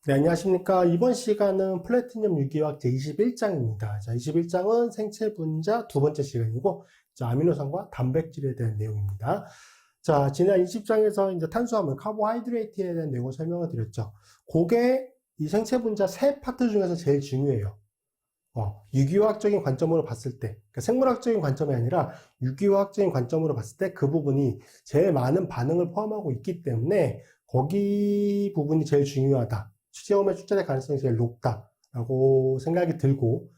네, 안녕하십니까. 이번 시간은 플래티넘 유기화학 제21장입니다. 자, 21장은 생체 분자 두 번째 시간이고, 자, 아미노산과 단백질에 대한 내용입니다. 자, 지난 20장에서 이제 탄수화물, 카보하이드레이트에 대한 내용을 설명을 드렸죠. 그게 이 생체 분자 세 파트 중에서 제일 중요해요. 유기화학적인 관점으로 봤을 때, 그러니까 생물학적인 관점이 아니라 유기화학적인 관점으로 봤을 때 그 부분이 제일 많은 반응을 포함하고 있기 때문에 거기 부분이 제일 중요하다. 시험에 출제될 가능성이 제일 높다라고 생각이 들고,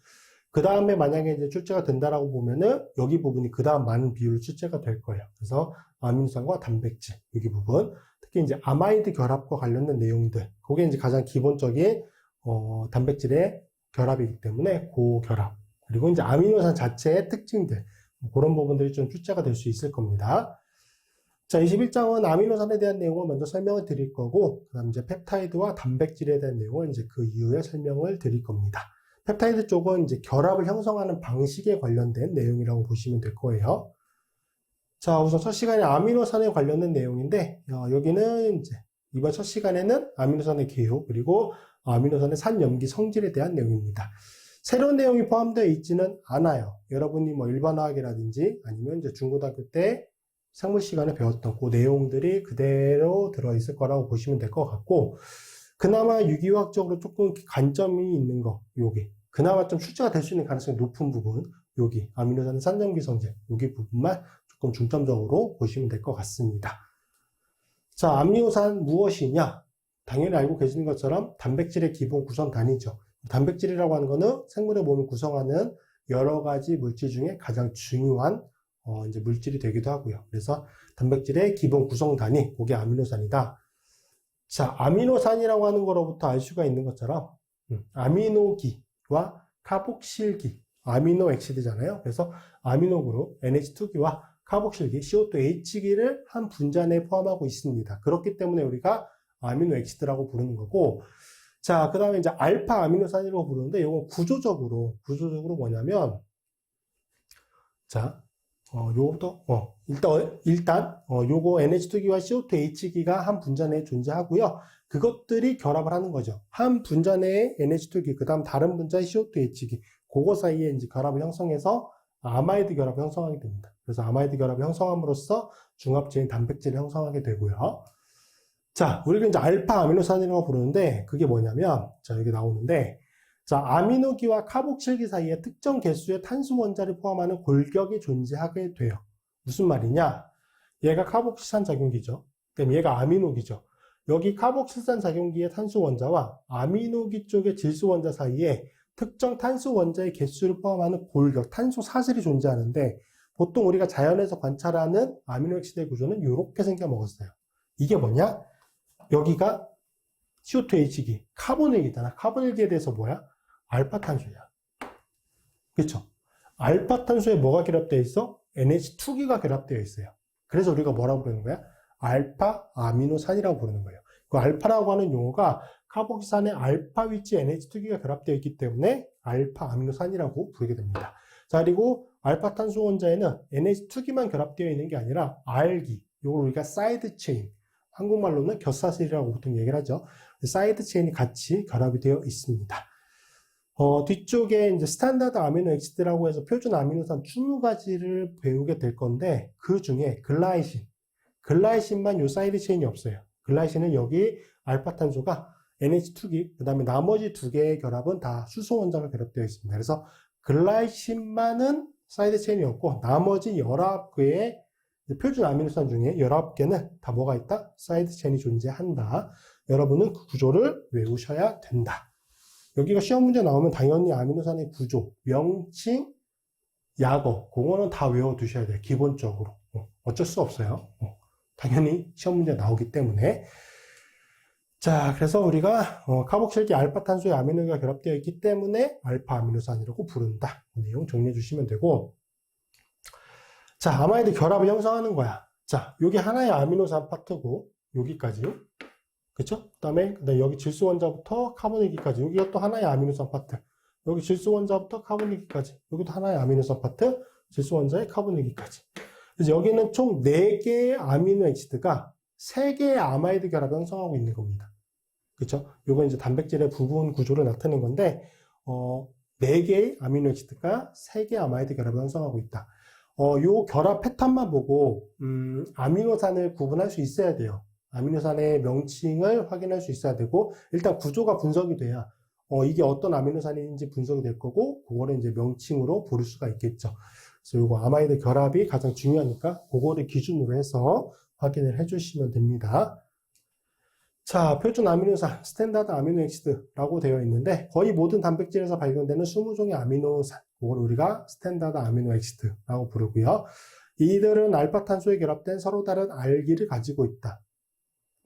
그 다음에 만약에 이제 출제가 된다라고 보면은 여기 부분이 그 다음 많은 비율로 출제가 될 거예요. 그래서 아미노산과 단백질, 여기 부분, 특히 이제 아마이드 결합과 관련된 내용들, 그게 이제 가장 기본적인 단백질의 결합이기 때문에 고결합, 그리고 이제 아미노산 자체의 특징들, 그런 부분들이 좀 출제가 될 수 있을 겁니다. 자, 21장은 아미노산에 대한 내용을 먼저 설명을 드릴 거고, 그 다음 이제 펩타이드와 단백질에 대한 내용을 이제 그 이후에 설명을 드릴 겁니다. 펩타이드 쪽은 이제 결합을 형성하는 방식에 관련된 내용이라고 보시면 될 거예요. 자, 우선 첫 시간에 아미노산에 관련된 내용인데, 여기는 이제 이번 첫 시간에는 아미노산의 개요, 그리고 아미노산의 산염기 성질에 대한 내용입니다. 새로운 내용이 포함되어 있지는 않아요. 여러분이 뭐 일반화학이라든지 아니면 이제 중고등학교 때 생물 시간에 배웠던 그 내용들이 그대로 들어있을 거라고 보시면 될 것 같고, 그나마 유기화학적으로 조금 관점이 있는 거, 요게. 그나마 좀 출제가 될 수 있는 가능성이 높은 부분, 여기. 아미노산의 산염기 성질, 여기 부분만 조금 중점적으로 보시면 될 것 같습니다. 자, 아미노산 무엇이냐? 당연히 알고 계시는 것처럼 단백질의 기본 구성 단위죠. 단백질이라고 하는 거는 생물의 몸을 구성하는 여러 가지 물질 중에 가장 중요한 이제 물질이 되기도 하고요. 그래서 단백질의 기본 구성 단위, 그게 아미노산이다. 자, 아미노산이라고 하는 거로부터 알 수가 있는 것처럼 아미노기와 카복실기, 아미노 엑시드잖아요. 그래서 아미노 그룹 NH2기와 카복실기 CO2H기를 한 분자 내에 포함하고 있습니다. 그렇기 때문에 우리가 아미노 엑시드라고 부르는 거고, 자, 그 다음에 이제 알파 아미노산이라고 부르는데, 이건 구조적으로 뭐냐면, 자, 요거부터, 일단, 요거 NH2기와 CO2H기가 한 분자 내에 존재하고요. 그것들이 결합을 하는 거죠. 한 분자 내에 NH2기, 그 다음 다른 분자의 CO2H기, 그거 사이에 이제 결합을 형성해서 아마이드 결합을 형성하게 됩니다. 그래서 아마이드 결합을 형성함으로써 중합체인 단백질을 형성하게 되고요. 자, 우리가 이제 알파 아미노산이라고 부르는데, 그게 뭐냐면, 자, 여기 나오는데, 자, 아미노기와 카복실기 사이에 특정 개수의 탄수 원자를 포함하는 골격이 존재하게 돼요. 무슨 말이냐? 얘가 카복실산 작용기죠. 그럼 얘가 아미노기죠. 여기 카복실산 작용기의 탄수 원자와 아미노기 쪽의 질소 원자 사이에 특정 탄수 원자의 개수를 포함하는 골격, 탄소 사슬이 존재하는데, 보통 우리가 자연에서 관찰하는 아미노엑시드의 구조는 이렇게 생겨 먹었어요. 이게 뭐냐? 여기가 CO2H기, 카본일기잖아. 카본일기에 대해서 뭐야? 알파탄소야. 그쵸? 알파탄소에 뭐가 결합되어 있어? NH2기가 결합되어 있어요. 그래서 우리가 뭐라고 부르는 거야? 알파 아미노산이라고 부르는 거예요. 그 알파라고 하는 용어가 카복산의 알파 위치 NH2기가 결합되어 있기 때문에 알파 아미노산이라고 부르게 됩니다. 자, 그리고 알파탄소 원자에는 NH2기만 결합되어 있는 게 아니라 R기, 이걸 우리가 사이드 체인, 한국말로는 곁사슬이라고 보통 얘기를 하죠. 사이드 체인이 같이 결합이 되어 있습니다. 뒤쪽에 이제 스탠다드 아미노 엑시드라고 해서 표준 아미노산 20가지를 배우게 될 건데, 그 중에 글라이신만 요 사이드 체인이 없어요. 글라이신은 여기 알파탄소가 NH2기, 그 다음에 나머지 두 개의 결합은 다 수소 원자가 결합되어 있습니다. 그래서 글라이신만은 사이드 체인이 없고, 나머지 19개의 표준 아미노산 중에 19개는 다 뭐가 있다? 사이드 체인이 존재한다. 여러분은 그 구조를 외우셔야 된다. 여기가 시험 문제 나오면 당연히 아미노산의 구조, 명칭, 약어, 그거는 다 외워두셔야 돼요. 기본적으로. 어쩔 수 없어요. 당연히 시험 문제 나오기 때문에. 자, 그래서 우리가 카복실기 알파탄소에 아미노기가 결합되어 있기 때문에 알파 아미노산이라고 부른다. 그 내용 정리해 주시면 되고, 자, 아마이드 결합을 형성하는 거야. 자, 여기 하나의 아미노산 파트고, 여기까지. 그쵸? 그 다음에 여기 질소 원자부터 카본일기까지. 여기가 또 하나의 아미노산 파트. 여기 질소 원자부터 카본일기까지. 여기도 하나의 아미노산 파트. 질소 원자의 카본일기까지. 그래서 여기는 총 4개의 아미노 엑시드가 3개의 아마이드 결합을 형성하고 있는 겁니다. 그쵸? 요건 이제 단백질의 부분 구조를 나타낸 건데, 4개의 아미노 액시드가 3개의 아마이드 결합을 형성하고 있다. 요 결합 패턴만 보고, 아미노산을 구분할 수 있어야 돼요. 아미노산의 명칭을 확인할 수 있어야 되고, 일단 구조가 분석이 돼야, 이게 어떤 아미노산인지 분석이 될 거고, 그거를 이제 명칭으로 부를 수가 있겠죠. 그래서 요거 아마이드 결합이 가장 중요하니까, 그거를 기준으로 해서 확인을 해주시면 됩니다. 자, 표준 아미노산, 스탠다드 아미노 액시드라고 되어 있는데 거의 모든 단백질에서 발견되는 20종의 아미노산, 그걸 우리가 스탠다드 아미노 액시드라고 부르고요. 이들은 알파탄소에 결합된 서로 다른 알기를 가지고 있다.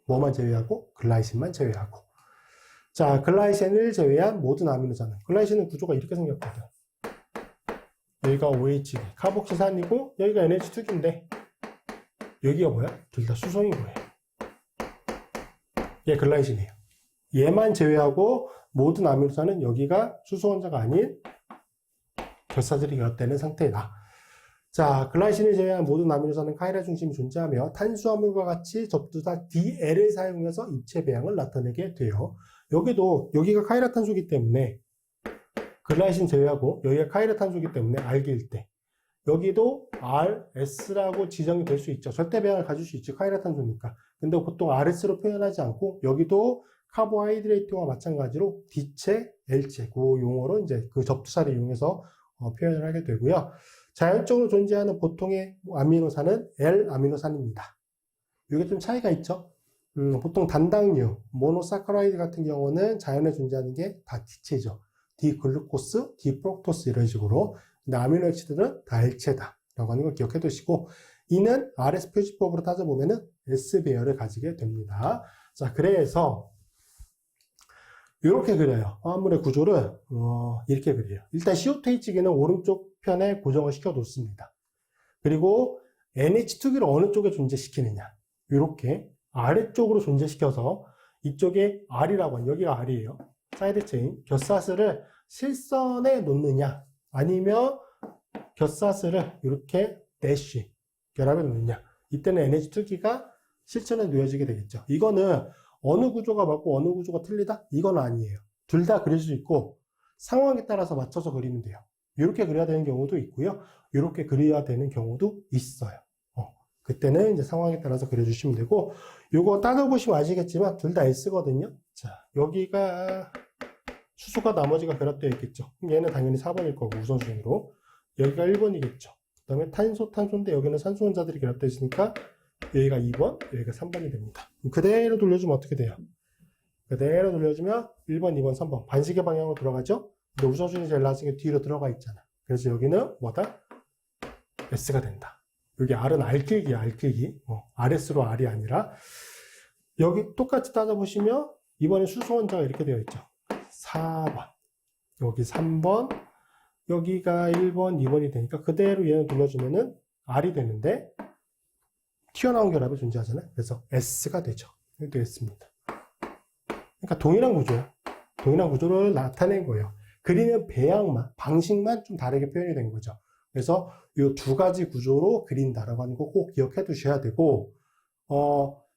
뭐만 제외하고? 글라이신만 제외하고. 자, 글라이신을 제외한 모든 아미노산은, 글라이신은 구조가 이렇게 생겼거든. 여기가 OH, 카복실산이고 여기가 NH2인데 여기가 뭐야? 둘 다 수소인 거예요. 얘 글라이신이에요. 얘만 제외하고 모든 아미노산은 여기가 수소 원자가 아닌 결사들이 결합되는 상태다. 자, 글라이신을 제외한 모든 아미노산은 카이라 중심이 존재하며 탄수화물과 같이 접두사 DL을 사용해서 입체 배양을 나타내게 돼요. 여기가 카이라 탄소이기 때문에 글라이신 제외하고 여기가 카이라 탄소이기 때문에 R기일 때 여기도 RS라고 지정이 될 수 있죠. 절대 배양을 가질 수 있죠. 카이라 탄소니까. 근데 보통 RS로 표현하지 않고 여기도 카보하이드레이트와 마찬가지로 D체, L체 그 용어로 이제 그 접두사를 이용해서 표현을 하게 되고요. 자연적으로 존재하는 보통의 아미노산은 L-아미노산입니다. 이게 좀 차이가 있죠. 보통 단당류, 모노사카라이드 같은 경우는 자연에 존재하는 게 다 D체죠. 디글루코스, 디프록토스 이런 식으로. 근데 아미노 액시드는 다 L체다 라고 하는 걸 기억해 두시고, 이는 RS 표시법으로 따져보면은 S 배열을 가지게 됩니다. 자, 그래서 이렇게 그려요. 화합물의 구조를 이렇게 그려요. 일단 CO2H기는 오른쪽 편에 고정을 시켜 놓습니다. 그리고 NH2기를 어느 쪽에 존재시키느냐, 이렇게 아래쪽으로 존재시켜서 이쪽에 R이라고 하는, 여기가 R이에요. 사이드 체인, 곁사슬을 실선에 놓느냐, 아니면 곁사슬을 이렇게 대쉬 결합해 놓느냐. 이때는 NH2기가 실선에 놓여지게 되겠죠. 이거는 어느 구조가 맞고 어느 구조가 틀리다? 이건 아니에요. 둘 다 그릴 수 있고 상황에 따라서 맞춰서 그리면 돼요. 이렇게 그려야 되는 경우도 있고요. 이렇게 그려야 되는 경우도 있어요. 그때는 이제 상황에 따라서 그려주시면 되고, 요거 따져보시면 아시겠지만 둘 다 S거든요. 자, 여기가 수소가 나머지가 결합되어 있겠죠. 얘는 당연히 4번일 거고 우선순위로. 여기가 1번이겠죠. 그 다음에 탄소인데 여기는 산소 원자들이 결합되어 있으니까 여기가 2번, 여기가 3번이 됩니다. 그대로 돌려주면 어떻게 돼요? 그대로 돌려주면 1번, 2번, 3번 반시계 방향으로 돌아가죠? 근데 우선순위 제일 낮은 게 뒤로 들어가 있잖아. 그래서 여기는 뭐다? S가 된다. 여기 R은 R길기야, R길기. RS로 R이 아니라. 여기 똑같이 따져보시면 이번에 수소 원자가 이렇게 되어 있죠. 4번, 여기 3번, 여기가 1번, 2번이 되니까 그대로 얘는 돌려주면은 R이 되는데 튀어나온 결합이 존재하잖아요. 그래서 S가 되죠. 이것도 S입니다. 그러니까 동일한 구조야. 동일한 구조를 나타낸 거예요. 그리는 배양만, 방식만 좀 다르게 표현이 된 거죠. 그래서 이 두 가지 구조로 그린다라고 하는 거 꼭 기억해 두셔야 되고,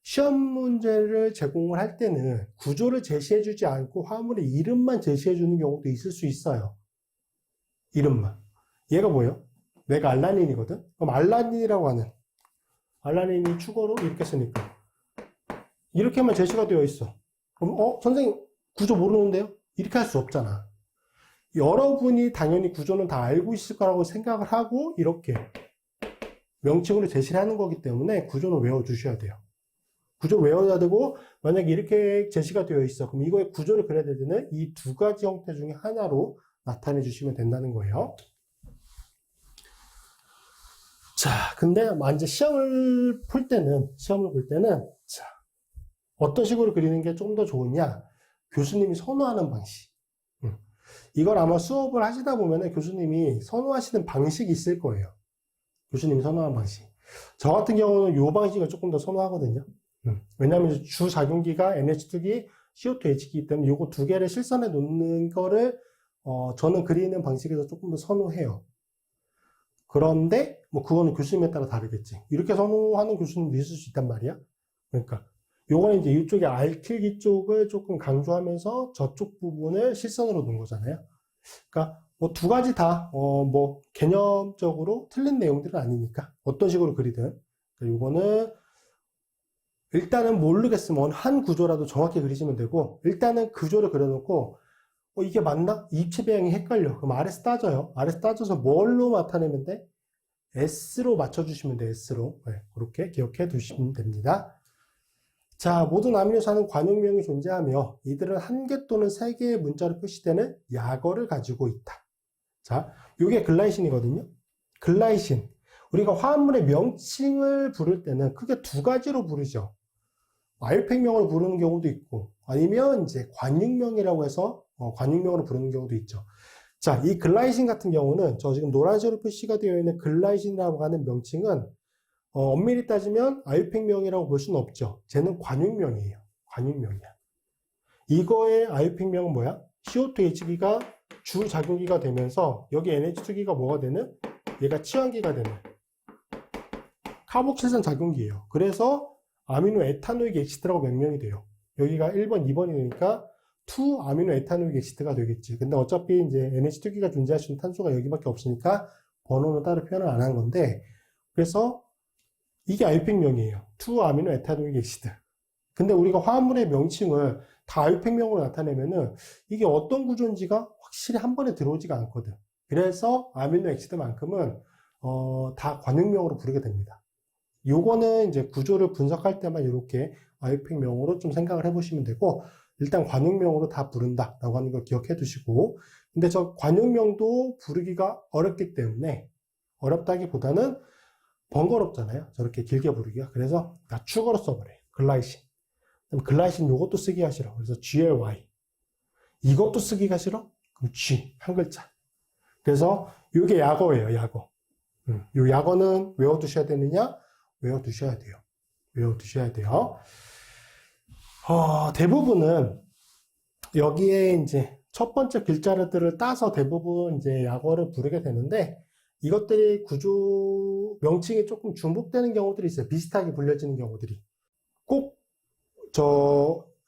시험 문제를 제공을 할 때는 구조를 제시해 주지 않고 화합물의 이름만 제시해 주는 경우도 있을 수 있어요. 이름만. 얘가 뭐예요? 내가 알라닌이거든? 그럼 알라닌이라고 하는, 알라닌이 축어로 이렇게 쓰니까 이렇게만 제시가 되어 있어. 그럼 선생님 구조 모르는데요? 이렇게 할 수 없잖아. 여러분이 당연히 구조는 다 알고 있을 거라고 생각을 하고 이렇게 명칭으로 제시를 하는 거기 때문에 구조는 외워주셔야 돼요. 구조 외워야 되고, 만약에 이렇게 제시가 되어 있어. 그럼 이거의 구조를 그려야 될 때는 이 두 가지 형태 중에 하나로 나타내 주시면 된다는 거예요. 자, 근데 이제 시험을 볼 때는, 자, 어떤 식으로 그리는 게 좀 더 좋으냐? 교수님이 선호하는 방식. 이걸 아마 수업을 하시다 보면은 교수님이 선호하시는 방식이 있을 거예요. 교수님이 선호하는 방식. 저 같은 경우는 이 방식을 조금 더 선호하거든요. 왜냐하면 주작용기가 NH2기, CO2H기이기 때문에 요거 두 개를 실선에 놓는 거를 저는 그리는 방식에서 조금 더 선호해요. 그런데 뭐 그거는 교수님에 따라 다르겠지. 이렇게 선호하는 교수님도 있을 수 있단 말이야. 그러니까 요거는 이제 이쪽에 알킬기 쪽을 조금 강조하면서 저쪽 부분을 실선으로 놓은 거잖아요. 그러니까 뭐 두 가지 다, 뭐 개념적으로 틀린 내용들은 아니니까 어떤 식으로 그리든. 그러니까 요거는 일단은 모르겠으면 한 구조라도 정확히 그리시면 되고, 일단은 구조를 그려놓고, 이게 맞나? 입체 배양이 헷갈려. 그럼 RS 따져요. RS 따져서 뭘로 나타내면 돼? S로 맞춰주시면 돼요. S로. 네, 그렇게 기억해 두시면 됩니다. 자, 모든 아미노산은 관용명이 존재하며 이들은 한 개 또는 세 개의 문자로 표시되는 약어를 가지고 있다. 자, 이게 글라이신이거든요. 글라이신. 우리가 화합물의 명칭을 부를 때는 크게 두 가지로 부르죠. 아유팩명으로 부르는 경우도 있고, 아니면 이제 관육명이라고 해서 관육명으로 부르는 경우도 있죠. 자, 이 글라이신 같은 경우는 저 지금 노란색으로 표시가 되어 있는 글라이신이라고 하는 명칭은 엄밀히 따지면 아유팩명이라고 볼 수는 없죠. 쟤는 관육명이에요. 관육명이야. 이거의 아유팩명은 뭐야? CO2H기가 주작용기가 되면서 여기 NH2기가 뭐가 되는? 얘가 치환기가 되는 카복실산 작용기예요. 그래서 아미노 에탄오익 엑시드라고 명명이 돼요. 여기가 1번, 2번이 되니까 2 아미노 에탄오익 엑시드가 되겠지. 근데 어차피 이제 NH2기가 존재할 수 있는 탄소가 여기밖에 없으니까 번호는 따로 표현을 안 한 건데, 그래서 이게 아유팩명이에요. 2 아미노 에탄오익 엑시드. 근데 우리가 화합물의 명칭을 다 아유팩명으로 나타내면은 이게 어떤 구조인지가 확실히 한 번에 들어오지가 않거든. 그래서 아미노 엑시드만큼은 다 관육명으로 부르게 됩니다. 요거는 이제 구조를 분석할 때만 이렇게 아유팩명으로 좀 생각을 해보시면 되고, 일단 관육명으로 다 부른다라고 하는 걸 기억해 두시고, 근데 저 관육명도 부르기가 어렵기 때문에, 어렵다기보다는 번거롭잖아요. 저렇게 길게 부르기가. 그래서 다 축어로 써버려요. 글라이신. 그럼 글라이신 요것도 쓰기가 싫어. 그래서 GLY. 이것도 쓰기가 싫어? 그럼 G. 한 글자. 그래서 요게 약어예요. 약어. 요 약어는 외워두셔야 되느냐? 외워두셔야 돼요. 외워두셔야 돼요. 대부분은 여기에 이제 첫 번째 글자들을 따서 대부분 이제 약어를 부르게 되는데, 이것들이 구조 명칭이 조금 중복되는 경우들이 있어요. 비슷하게 불려지는 경우들이. 꼭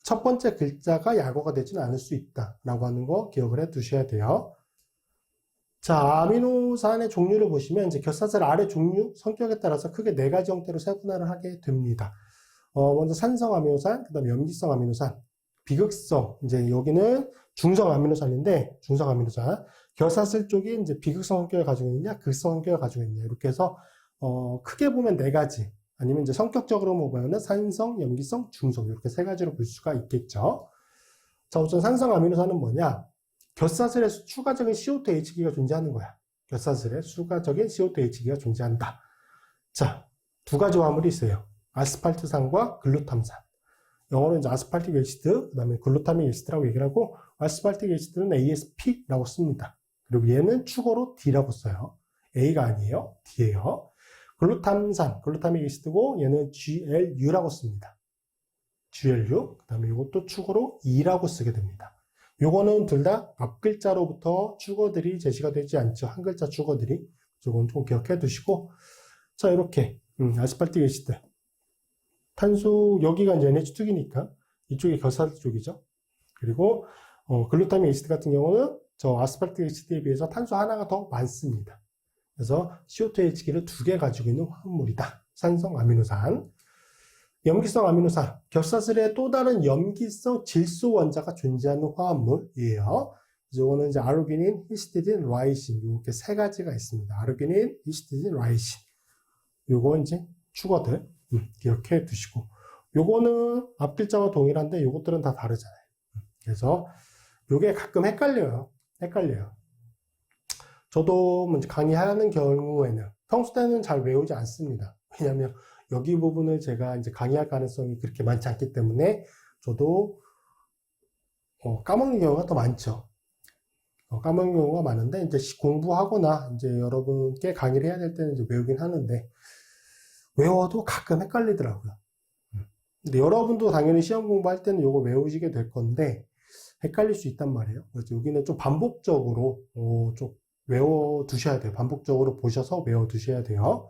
첫 번째 글자가 약어가 되지는 않을 수 있다라고 하는 거 기억을 해 두셔야 돼요. 자, 아미노산의 종류를 보시면 이제 결사슬 아래 종류, 성격에 따라서 크게 네 가지 형태로 세분화를 하게 됩니다. 먼저 산성 아미노산, 그 다음에 염기성 아미노산, 비극성, 이제 여기는 중성 아미노산인데, 중성 아미노산. 결사슬 쪽이 이제 비극성 성격을 가지고 있느냐, 극성 성격을 가지고 있느냐. 이렇게 해서, 크게 보면 네 가지. 아니면 이제 성격적으로 보면은 산성, 염기성, 중성. 이렇게 세 가지로 볼 수가 있겠죠. 자, 우선 산성 아미노산은 뭐냐? 결사슬에 추가적인 CO2H기가 존재하는 거야. 결사슬에 추가적인 CO2H기가 존재한다. 자, 두 가지 화합물이 있어요. 아스팔트산과 글루탐산. 영어로 이제 아스팔틱 엑시드, 그 다음에 글루타민 엑시드라고 얘기를 하고, 아스팔틱 엑시드는 ASP라고 씁니다. 그리고 얘는 축어로 D라고 써요. A가 아니에요. D예요. 글루탐산, 글루타민 엑시드고, 얘는 GLU라고 씁니다. GLU. 그 다음에 이것도 축어로 E라고 쓰게 됩니다. 요거는 둘 다 앞글자로부터 축어들이 제시가 되지 않죠. 한 글자 축어들이. 이건 좀 기억해 두시고. 자, 이렇게, 아스팔틱 엑시드. 탄소, 여기가 이제 NH2기니까 이쪽이 결사슬 쪽이죠. 그리고 글루타민 엑시드 같은 경우는 저 아스팔틱 엑시드에 비해서 탄소 하나가 더 많습니다. 그래서 CO2H기를 두 개 가지고 있는 화합물이다. 산성 아미노산. 염기성 아미노산. 결사슬에 또 다른 염기성 질소 원자가 존재하는 화합물이에요. 이거는 이제 아르기닌, 히스티딘, 라이신. 이렇게 세 가지가 있습니다. 아르기닌, 히스티딘, 라이신. 요거 이제 축어들. 기억해 두시고, 요거는 앞글자와 동일한데 요것들은 다 다르잖아요. 그래서 요게 가끔 헷갈려요. 저도 강의하는 경우에는 평소 때는 잘 외우지 않습니다. 왜냐하면 여기 부분을 제가 이제 강의할 가능성이 그렇게 많지 않기 때문에 저도 까먹는 경우가 더 많죠. 까먹는 경우가 많은데 이제 공부하거나 이제 여러분께 강의를 해야 될 때는 이제 외우긴 하는데, 외워도 가끔 헷갈리더라고요. 근데 여러분도 당연히 시험 공부할 때는 이거 외우시게 될 건데 헷갈릴 수 있단 말이에요. 그래서 여기는 좀 반복적으로 좀 외워두셔야 돼요. 반복적으로 보셔서 외워두셔야 돼요.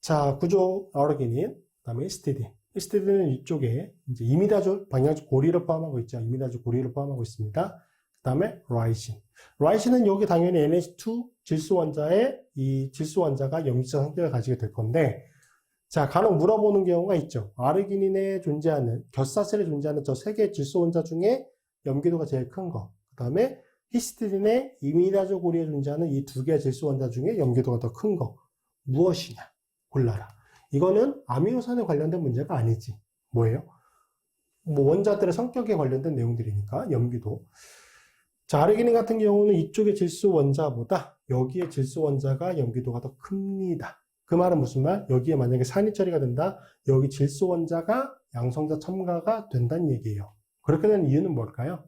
자, 구조 아르기닌, 그 다음에 히스티딘. 히스티딘은 이쪽에 이제 이미다졸, 방향제 고리를 포함하고 있죠. 이미다졸 고리를 포함하고 있습니다. 그 다음에 라이신. 라이신은 여기 당연히 NH2 질소 원자에 이 질소 원자가 염기성 성격을 가지게 될 건데, 자, 간혹 물어보는 경우가 있죠. 아르기닌에 존재하는, 겹사슬에 존재하는 저 세 개의 질소 원자 중에 염기도가 제일 큰 거. 그 다음에 히스티딘의 이미다졸 고리에 존재하는 이 두 개의 질소 원자 중에 염기도가 더 큰 거. 무엇이냐? 골라라. 이거는 아미노산에 관련된 문제가 아니지. 뭐예요? 뭐 원자들의 성격에 관련된 내용들이니까 염기도. 자, 아르기닌 같은 경우는 이쪽의 질소 원자보다 여기에 질소 원자가 염기도가 더 큽니다. 그 말은 무슨 말? 여기에 만약에 산이 처리가 된다? 여기 질소 원자가 양성자 첨가가 된다는 얘기예요. 그렇게 된 이유는 뭘까요?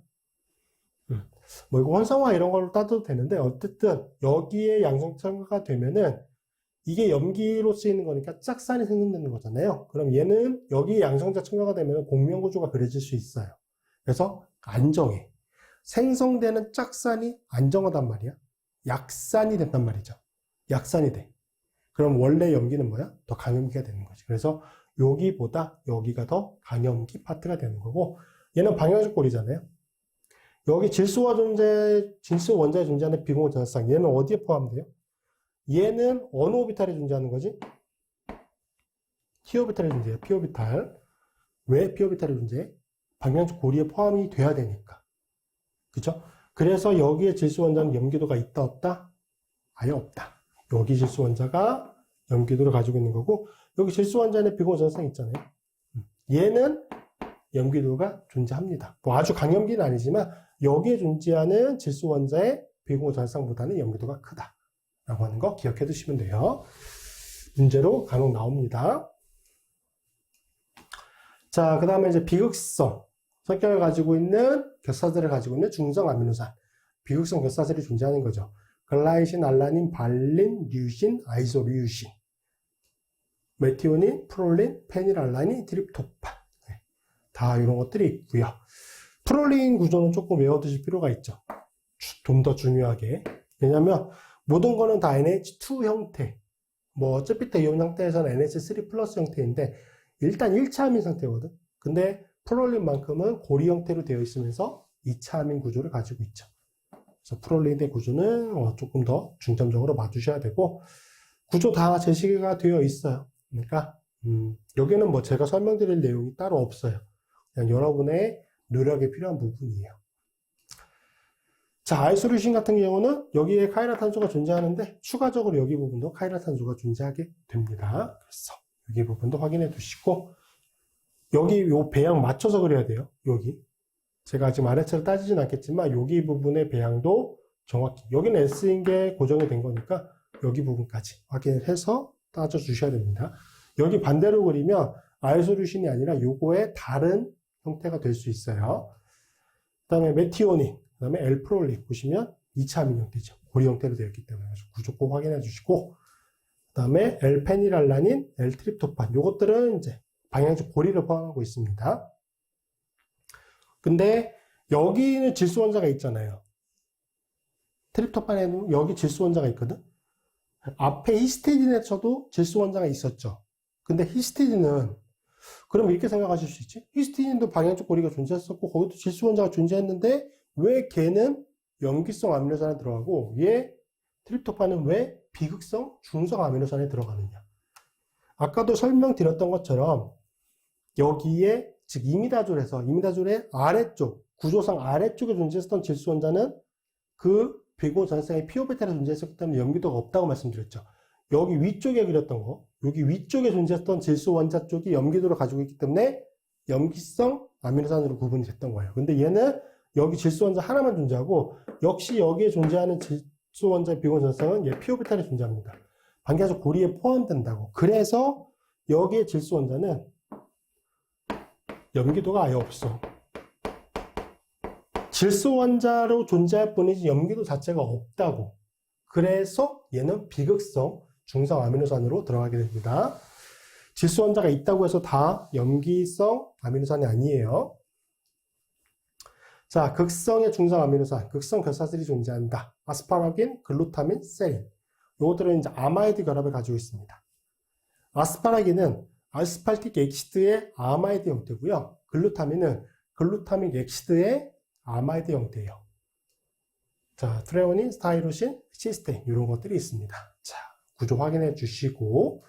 뭐 이거 혼성화 이런 걸로 따져도 되는데 어쨌든 여기에 양성자 첨가가 되면은 이게 염기로 쓰이는 거니까 짝산이 생성되는 거잖아요. 그럼 얘는 여기 양성자 첨가가 되면 공명구조가 그려질 수 있어요. 그래서 안정해. 생성되는 짝산이 안정하단 말이야. 약산이 된단 말이죠. 약산이 돼. 그럼 원래 염기는 뭐야? 더 강염기가 되는 거지. 그래서 여기보다 여기가 더 강염기 파트가 되는 거고, 얘는 방향적 고리잖아요. 여기 질소 원자에 존재하는 비공유 전하성, 얘는 어디에 포함돼요? 얘는 어느 오비탈에 존재하는 거지? T오비탈에 존재해요. P오비탈. 왜 P오비탈에 존재해? 방향적 고리에 포함이 돼야 되니까. 그죠? 그래서 여기에 질소 원자는 염기도가 있다 없다? 아예 없다. 여기 질소 원자가 염기도를 가지고 있는 거고, 여기 질소 원자에 비공유 전하성이 있잖아요. 얘는 염기도가 존재합니다. 뭐 아주 강염기는 아니지만 여기에 존재하는 질소 원자의 비공유 전하성보다는 염기도가 크다 라고 하는 거 기억해 두시면 돼요. 문제로 간혹 나옵니다. 자, 그 다음에 이제 비극성 성격을 가지고 있는 겹사슬을 가지고 있는 중성 아미노산, 비극성 겹사슬이 존재하는 거죠. 글라이신, 알라닌, 발린, 류신, 아이소류신, 메티오닌, 프롤린, 페닐알라닌, 트립토판. 네, 다 이런 것들이 있고요. 프롤린 구조는 조금 외워두실 필요가 있죠. 좀 더 중요하게. 왜냐면 모든 거는 다 NH2 형태, 뭐 어차피 이온 형태에서는 NH3 플러스 형태인데 일단 1차 아민 상태거든. 근데 프롤린만큼은 고리 형태로 되어 있으면서 2차 아민 구조를 가지고 있죠. 그래서 프롤린의 구조는 조금 더 중점적으로 봐주셔야 되고, 구조 다 제시가 되어 있어요. 그러니까 여기는 뭐 제가 설명드릴 내용이 따로 없어요. 그냥 여러분의 노력이 필요한 부분이에요. 자, 아이소류신 같은 경우는 여기에 카이라탄소가 존재하는데 추가적으로 여기 부분도 카이라탄소가 존재하게 됩니다. 그래서 여기 부분도 확인해 두시고, 여기 요 배양 맞춰서 그려야 돼요. 여기 제가 지금 아래처럼 따지진 않겠지만 여기 부분의 배양도 정확히, 여기는 S인 게 고정이 된 거니까 여기 부분까지 확인을 해서 따져 주셔야 됩니다. 여기 반대로 그리면 아이소류신이 아니라 요거의 다른 형태가 될 수 있어요. 그 다음에 메티오닌, 그 다음에 L프롤린 보시면 2차 아민 형태죠. 고리 형태로 되어 있기 때문에 구조 꼭 확인해 주시고, 그 다음에 L페닐알라닌, L트립토판, 요것들은 이제 방향적 고리를 포함하고 있습니다. 근데 여기는 질소 원자가 있잖아요. 트립토판에는 여기 질소 원자가 있거든. 앞에 히스티딘에서도 질소 원자가 있었죠. 근데 히스티딘은, 그럼 이렇게 생각하실 수 있지? 히스티딘도 방향적 고리가 존재했었고 거기도 질소 원자가 존재했는데 왜 걔는 염기성 아미노산에 들어가고 얘 트립토판은 왜 비극성 중성 아미노산에 들어가느냐? 아까도 설명드렸던 것처럼 여기에, 즉 이미다졸의 아래쪽, 구조상 아래쪽에 존재했던 질소 원자는 그 비공유 전하성의 P오비탈에 존재했었기 때문에 염기도가 없다고 말씀드렸죠. 여기 위쪽에 그렸던 거, 여기 위쪽에 존재했던 질소 원자 쪽이 염기도를 가지고 있기 때문에 염기성 아미노산으로 구분이 됐던 거예요. 근데 얘는 여기 질소 원자 하나만 존재하고 역시 여기에 존재하는 질소 원자의 비공유 전하성은 얘 P오비탈에 존재합니다. 방향적 고리에 포함된다고. 그래서 여기에 질소 원자는 염기도가 아예 없어. 질소 원자로 존재할 뿐이지 염기도 자체가 없다고. 그래서 얘는 비극성 중성 아미노산으로 들어가게 됩니다. 질소 원자가 있다고 해서 다 염기성 아미노산이 아니에요. 자, 극성의 중성 아미노산, 극성 결사슬이 존재한다. 아스파라긴, 글루타민, 세린. 요것들은 이제 아마이드 결합을 가지고 있습니다. 아스파라긴은 아스팔틱 엑시드의 아마이드 형태고요. 글루타민은 글루타믹 엑시드의 아마이드 형태예요. 자, 트레오닌, 스타이로신, 시스테인 이런 것들이 있습니다. 자, 구조 확인해 주시고,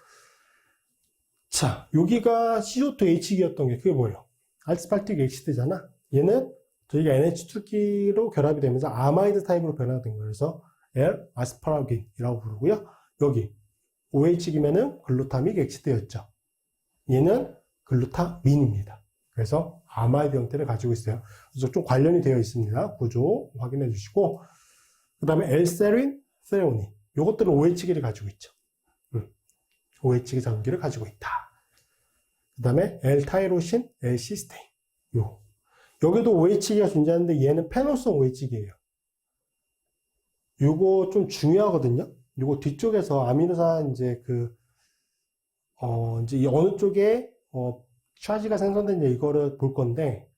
자, 여기가 CO2H기였던 게 그게 뭐예요? 아스팔틱 엑시드잖아. 얘는 저희가 NH2기로 결합이 되면서 아마이드 타입으로 변화된 거예요. 그래서 L 아스파라긴이라고 부르고요. 여기 OH기면은 글루타믹 엑시드였죠. 얘는 글루타민입니다. 그래서 아마이드 형태를 가지고 있어요. 그래서 좀 관련이 되어 있습니다. 구조 확인해 주시고, 그 다음에 L세린, 세레오닌. 요것들은 OH기를 가지고 있죠. OH기 전기를 가지고 있다. 그 다음에 L타이로신, L시스테인. 여기도 OH기가 존재하는데 얘는 페놀성 OH기예요. 요거 좀 중요하거든요. 요거 뒤쪽에서 아미노산 이제 이제 어느 쪽에 차지가 생성됐냐 이거를 볼 건데,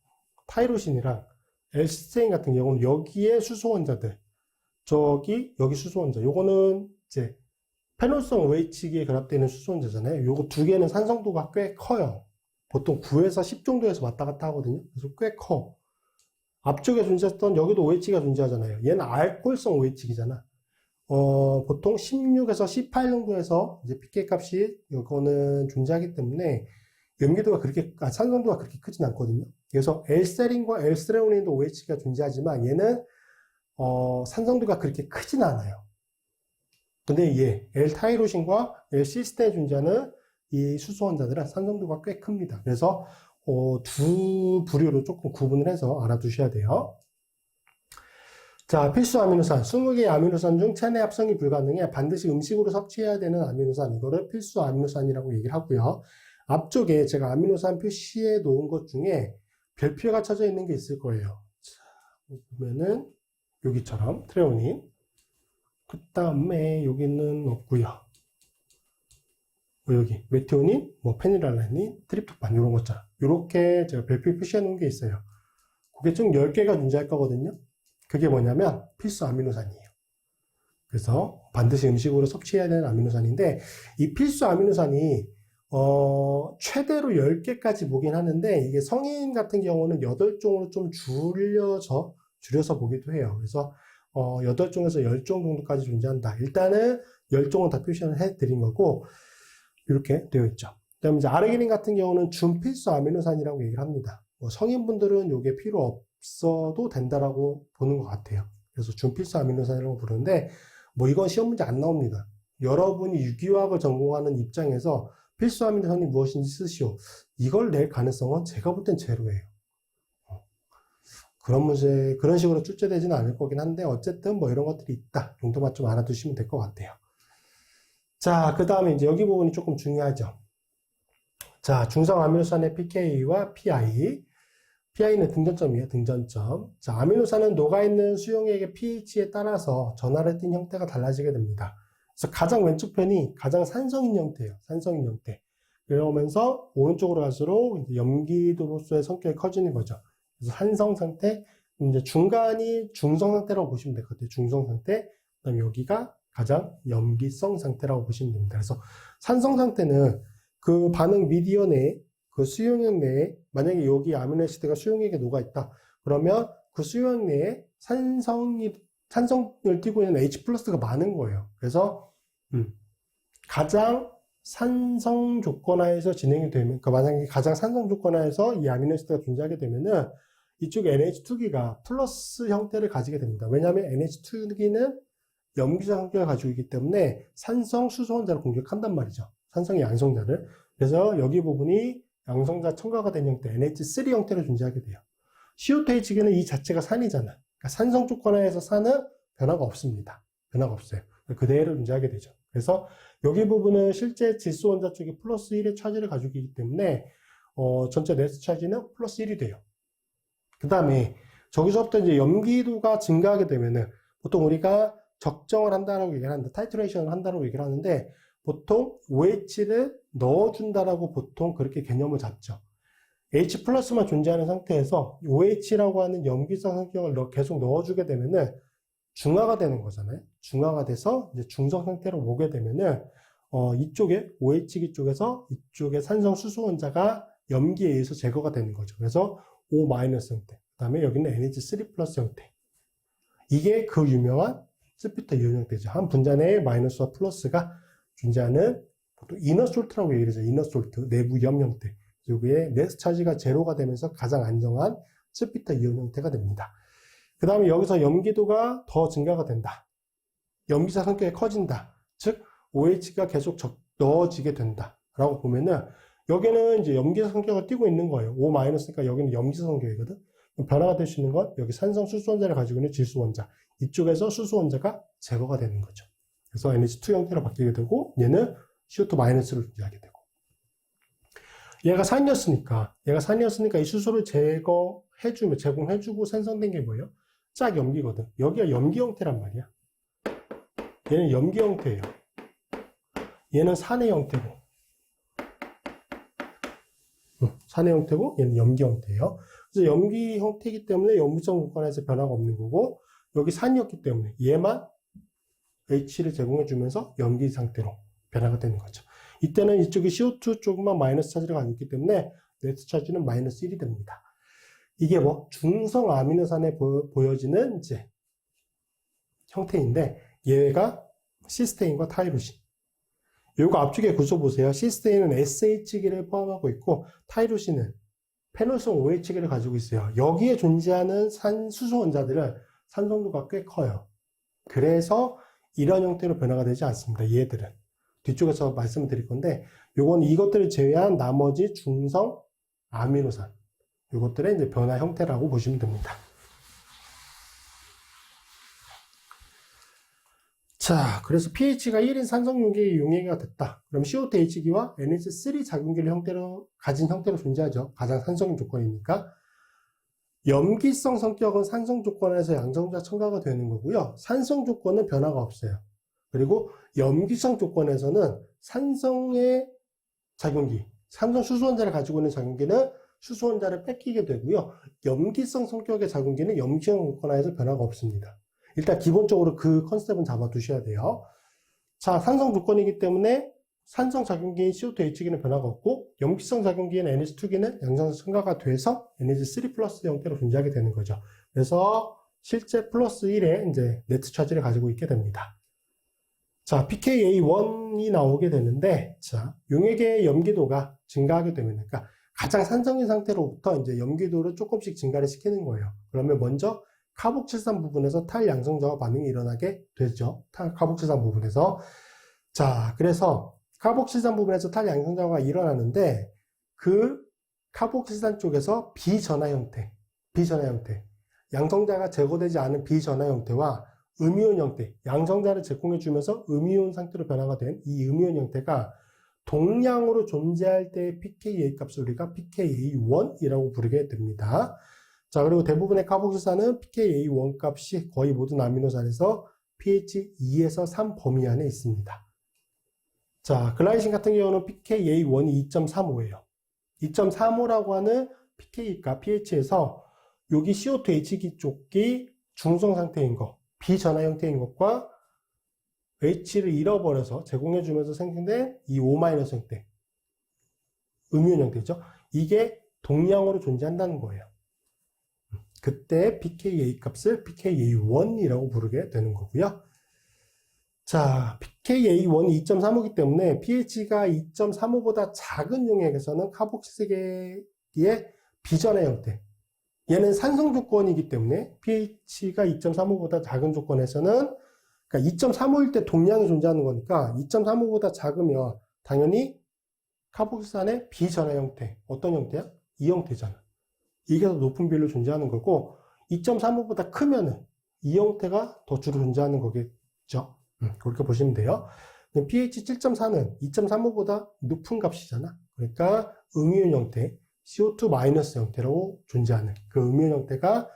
타이로신이랑 L시스테인 같은 경우는 여기에 수소 원자들, 여기 수소 원자, 요거는 이제 페놀성 OH기에 결합되어 있는 수소 원자잖아요. 요거 두 개는 산성도가 꽤 커요. 보통 9에서 10 정도에서 왔다 갔다 하거든요. 그래서 꽤 커. 앞쪽에 존재했던 여기도 OH가 존재하잖아요. 얘는 알코올성 OH기잖아. 보통 16에서 18 정도에서 이제 pK 값이 이거는 존재하기 때문에 염기도가 산성도가 그렇게 크진 않거든요. 그래서 L세린과 L세레오닌도 OH가 존재하지만 얘는 산성도가 그렇게 크진 않아요. 근데 L타이로신과 L시스테인에 존재하는 이 수소 원자들은 산성도가 꽤 큽니다. 그래서 두 부류로 조금 구분을 해서 알아두셔야 돼요. 자, 필수 아미노산. 20개의 아미노산 중 체내 합성이 불가능해 반드시 음식으로 섭취해야 되는 아미노산. 이거를 필수 아미노산이라고 얘기를 하고요. 앞쪽에 제가 아미노산 표시해 놓은 것 중에 별표가 쳐져 있는 게 있을 거예요. 자, 보면은 여기처럼 트레오닌. 그 다음에 여기는 없고요. 여기 메티오닌, 페니랄라닌, 트립토판 이런 거 있잖아. 이렇게 제가 별표 표시해 놓은 게 있어요. 그게 총 10개가 존재할 거거든요. 그게 뭐냐면 필수 아미노산이에요. 그래서 반드시 음식으로 섭취해야 되는 아미노산인데, 이 필수 아미노산이 최대로 10개까지 보긴 하는데, 이게 성인 같은 경우는 8종으로 좀 줄여서 보기도 해요. 그래서 8종에서 10종 정도까지 존재한다. 일단은 10종은 다 표시를 해드린 거고, 이렇게 되어 있죠. 그 다음에 이제 아르기닌 같은 경우는 준필수 아미노산이라고 얘기를 합니다. 성인분들은 이게 필요 없어도 된다라고 보는 것 같아요. 그래서 준필수 아미노산이라고 부르는데, 이건 시험 문제 안 나옵니다. 여러분이 유기화학을 전공하는 입장에서 필수 아미노산이 무엇인지 쓰시오. 이걸 낼 가능성은 제가 볼 땐 제로예요. 그런 식으로 출제되지는 않을 거긴 한데, 어쨌든 이런 것들이 있다 정도만 좀 알아두시면 될 것 같아요. 자, 그 다음에 이제 여기 부분이 조금 중요하죠. 자, 중성 아미노산의 pK와 PI. PI는 등전점이에요, 등전점. 자, 아미노산은 녹아있는 수용액의 pH에 따라서 전하를 띤 형태가 달라지게 됩니다. 그래서 가장 왼쪽 편이 가장 산성인 형태예요, 산성인 형태. 그러면서 오른쪽으로 갈수록 이제 염기도로서의 성격이 커지는 거죠. 그래서 산성 상태, 이제 중간이 중성 상태라고 보시면 될 것 같아요. 중성 상태. 그 다음에 여기가 가장 염기성 상태라고 보시면 됩니다. 그래서 산성 상태는 그 반응 미디어 내에, 그 수용액 내에, 만약에 여기 아미노애시드가 수용액에 녹아있다. 그러면 그 수용액 내에 산성을 띠고 있는 H+가 많은 거예요. 그래서 가장 산성 조건하에서 진행이 되면, 만약에 가장 산성 조건하에서 이 아미노애시드가 존재하게 되면은 이쪽 NH2기가 플러스 형태를 가지게 됩니다. 왜냐하면 NH2기는 염기성 성격을 가지고 있기 때문에 산성 수소 원자를 공격한단 말이죠. 산성의 양성자를. 그래서 여기 부분이 양성자 첨가가 된 형태, NH3 형태로 존재하게 돼요. CO2H기는 이 자체가 산이잖아. 그러니까 산성 조건하에서 산은 변화가 없습니다. 변화가 없어요. 그대로 존재하게 되죠. 그래서 여기 부분은 실제 질소 원자 쪽이 플러스 1의 차지를 가지고 있기 때문에 전체 네스 차지는 플러스 1이 돼요. 그 다음에 저기서부터 이제 염기도가 증가하게 되면은 보통 우리가 적정을 한다라고 얘기를 하는데, 타이트레이션을 한다라고 얘기를 하는데, 보통 OH를 넣어준다라고 보통 그렇게 개념을 잡죠. H+만 존재하는 상태에서 OH라고 하는 염기성 성격을 계속 넣어주게 되면은 중화가 되는 거잖아요. 중화가 돼서 이제 중성 상태로 오게 되면은 이쪽에 OH기 쪽에서 이쪽에 산성 수소 원자가 염기에 의해서 제거가 되는 거죠. 그래서 O- 형태. 그 다음에 여기는 NH3 플러스 형태. 이게 그 유명한 스피터 이온 형태죠. 한 분자 내에 마이너스와 플러스가 존재하는 보통 이너 솔트라고 얘기를 하죠. 이너 솔트, 내부 염 형태. 여기에 네스 차지가 제로가 되면서 가장 안정한 스피터 이온 형태가 됩니다. 그 다음에 여기서 염기도가 더 증가가 된다. 염기사 성격이 커진다. 즉 OH가 계속 넣어지게 된다. 라고 보면은 여기는 이제 염기사 성격을 띠고 있는 거예요. O-니까 여기는 염기사 성격이거든. 변화가 될 수 있는 건 여기 산성 수소 원자를 가지고 있는 질소 원자. 이쪽에서 수소 원자가 제거가 되는 거죠. 그래서 NH2 형태로 바뀌게 되고 얘는 CO2-를 존재하게 되고. 얘가 산이었으니까 이 수소를 제공해주고 생성된 게 뭐예요? 짝 염기거든. 여기가 염기 형태란 말이야. 얘는 염기 형태예요. 얘는 산의 형태고. 산의 형태고 얘는 염기 형태예요. 그래서 염기 형태이기 때문에 염분성 조건에서 변화가 없는 거고, 여기 산이었기 때문에 얘만 H를 제공해주면서 염기 상태로 변화가 되는 거죠. 이때는 이쪽에 CO2 쪽만 마이너스 차지를 가지고 있기 때문에 네트 차지는 마이너스 1이 됩니다. 이게 뭐 중성 아미노산에 보여지는 이제 형태인데, 얘가 시스테인과 타이로신. 요거 앞쪽에 구조 보세요. 시스테인은 SH기를 포함하고 있고, 타이로신은 페놀성 OH기를 가지고 있어요. 여기에 존재하는 수소 원자들은 산성도가 꽤 커요. 그래서 이런 형태로 변화가 되지 않습니다. 얘들은. 뒤쪽에서 말씀을 드릴 건데, 요건 이것들을 제외한 나머지 중성 아미노산. 요것들의 이제 변화 형태라고 보시면 됩니다. 자, 그래서 pH가 1인 산성용기의 용해가 됐다. 그럼 CO2H기와 NH3 작용기를 가진 형태로 존재하죠. 가장 산성인 조건이니까. 염기성 성격은 산성 조건에서 양성자 첨가가 되는 거고요. 산성 조건은 변화가 없어요. 그리고 염기성 조건에서는 산성의 작용기, 산성 수소원자를 가지고 있는 작용기는 수소원자를 뺏기게 되고요. 염기성 성격의 작용기는 염기성 조건하에서 변화가 없습니다. 일단 기본적으로 그 컨셉은 잡아두셔야 돼요. 자, 산성 조건이기 때문에 산성 작용기인 CO2H기는 변화가 없고, 염기성 작용기인 NH2기는 양성자 첨가가 돼서 NH3 플러스 형태로 존재하게 되는 거죠. 그래서 실제 플러스 1의 이제 네트 차지를 가지고 있게 됩니다. 자, pKa1이 나오게 되는데, 자, 용액의 염기도가 증가하게 되면, 그러니까 가장 산성인 상태로부터 이제 염기도를 조금씩 증가를 시키는 거예요. 그러면 먼저 카복칠산 부분에서 탈양성자와 반응이 일어나게 되죠. 카복칠산 부분에서. 자, 그래서 카복칠산 부분에서 탈양성자가 일어나는데, 그 카복칠산 쪽에서 비전하 형태, 양성자가 제거되지 않은 비전하 형태와 음이온 형태, 양성자를 제공해주면서 음이온 상태로 변화가 된 이 음이온 형태가 동량으로 존재할 때의 pKa 값을 우리가 pKa1이라고 부르게 됩니다. 자, 그리고 대부분의 카복실산은 pKa1 값이 거의 모든 아미노산에서 pH 2에서 3 범위 안에 있습니다. 자, 글라이신 같은 경우는 pKa1이 2.35예요. 2.35라고 하는 pK 값, pH에서 여기 CO2H기 쪽이 중성 상태인 거, 비전하 형태인 것과 H를 잃어버려서 제공해주면서 생성된 이 O- 형태, 음이온 형태죠. 이게 동량으로 존재한다는 거예요. 그때 pKa 값을 pKa1이라고 부르게 되는 거고요. 자, pKa1이 2.35이기 때문에 pH가 2.35보다 작은 용액에서는 카복실기의 비전하 형태, 얘는 산성 조건이기 때문에 pH가 2.35보다 작은 조건에서는, 그러니까 2.35일 때 동량이 존재하는 거니까 2.35보다 작으면 당연히 카복실산의 비전하 형태, 어떤 형태야? 이 형태잖아. 이게 더 높은 비율로 존재하는 거고, 2.35보다 크면은 이 형태가 더 주로 존재하는 거겠죠. 그렇게 보시면 돼요. pH 7.4는 2.35보다 높은 값이잖아. 그러니까 음이온 형태, CO2- 형태로 존재하는 그 음이온 형태가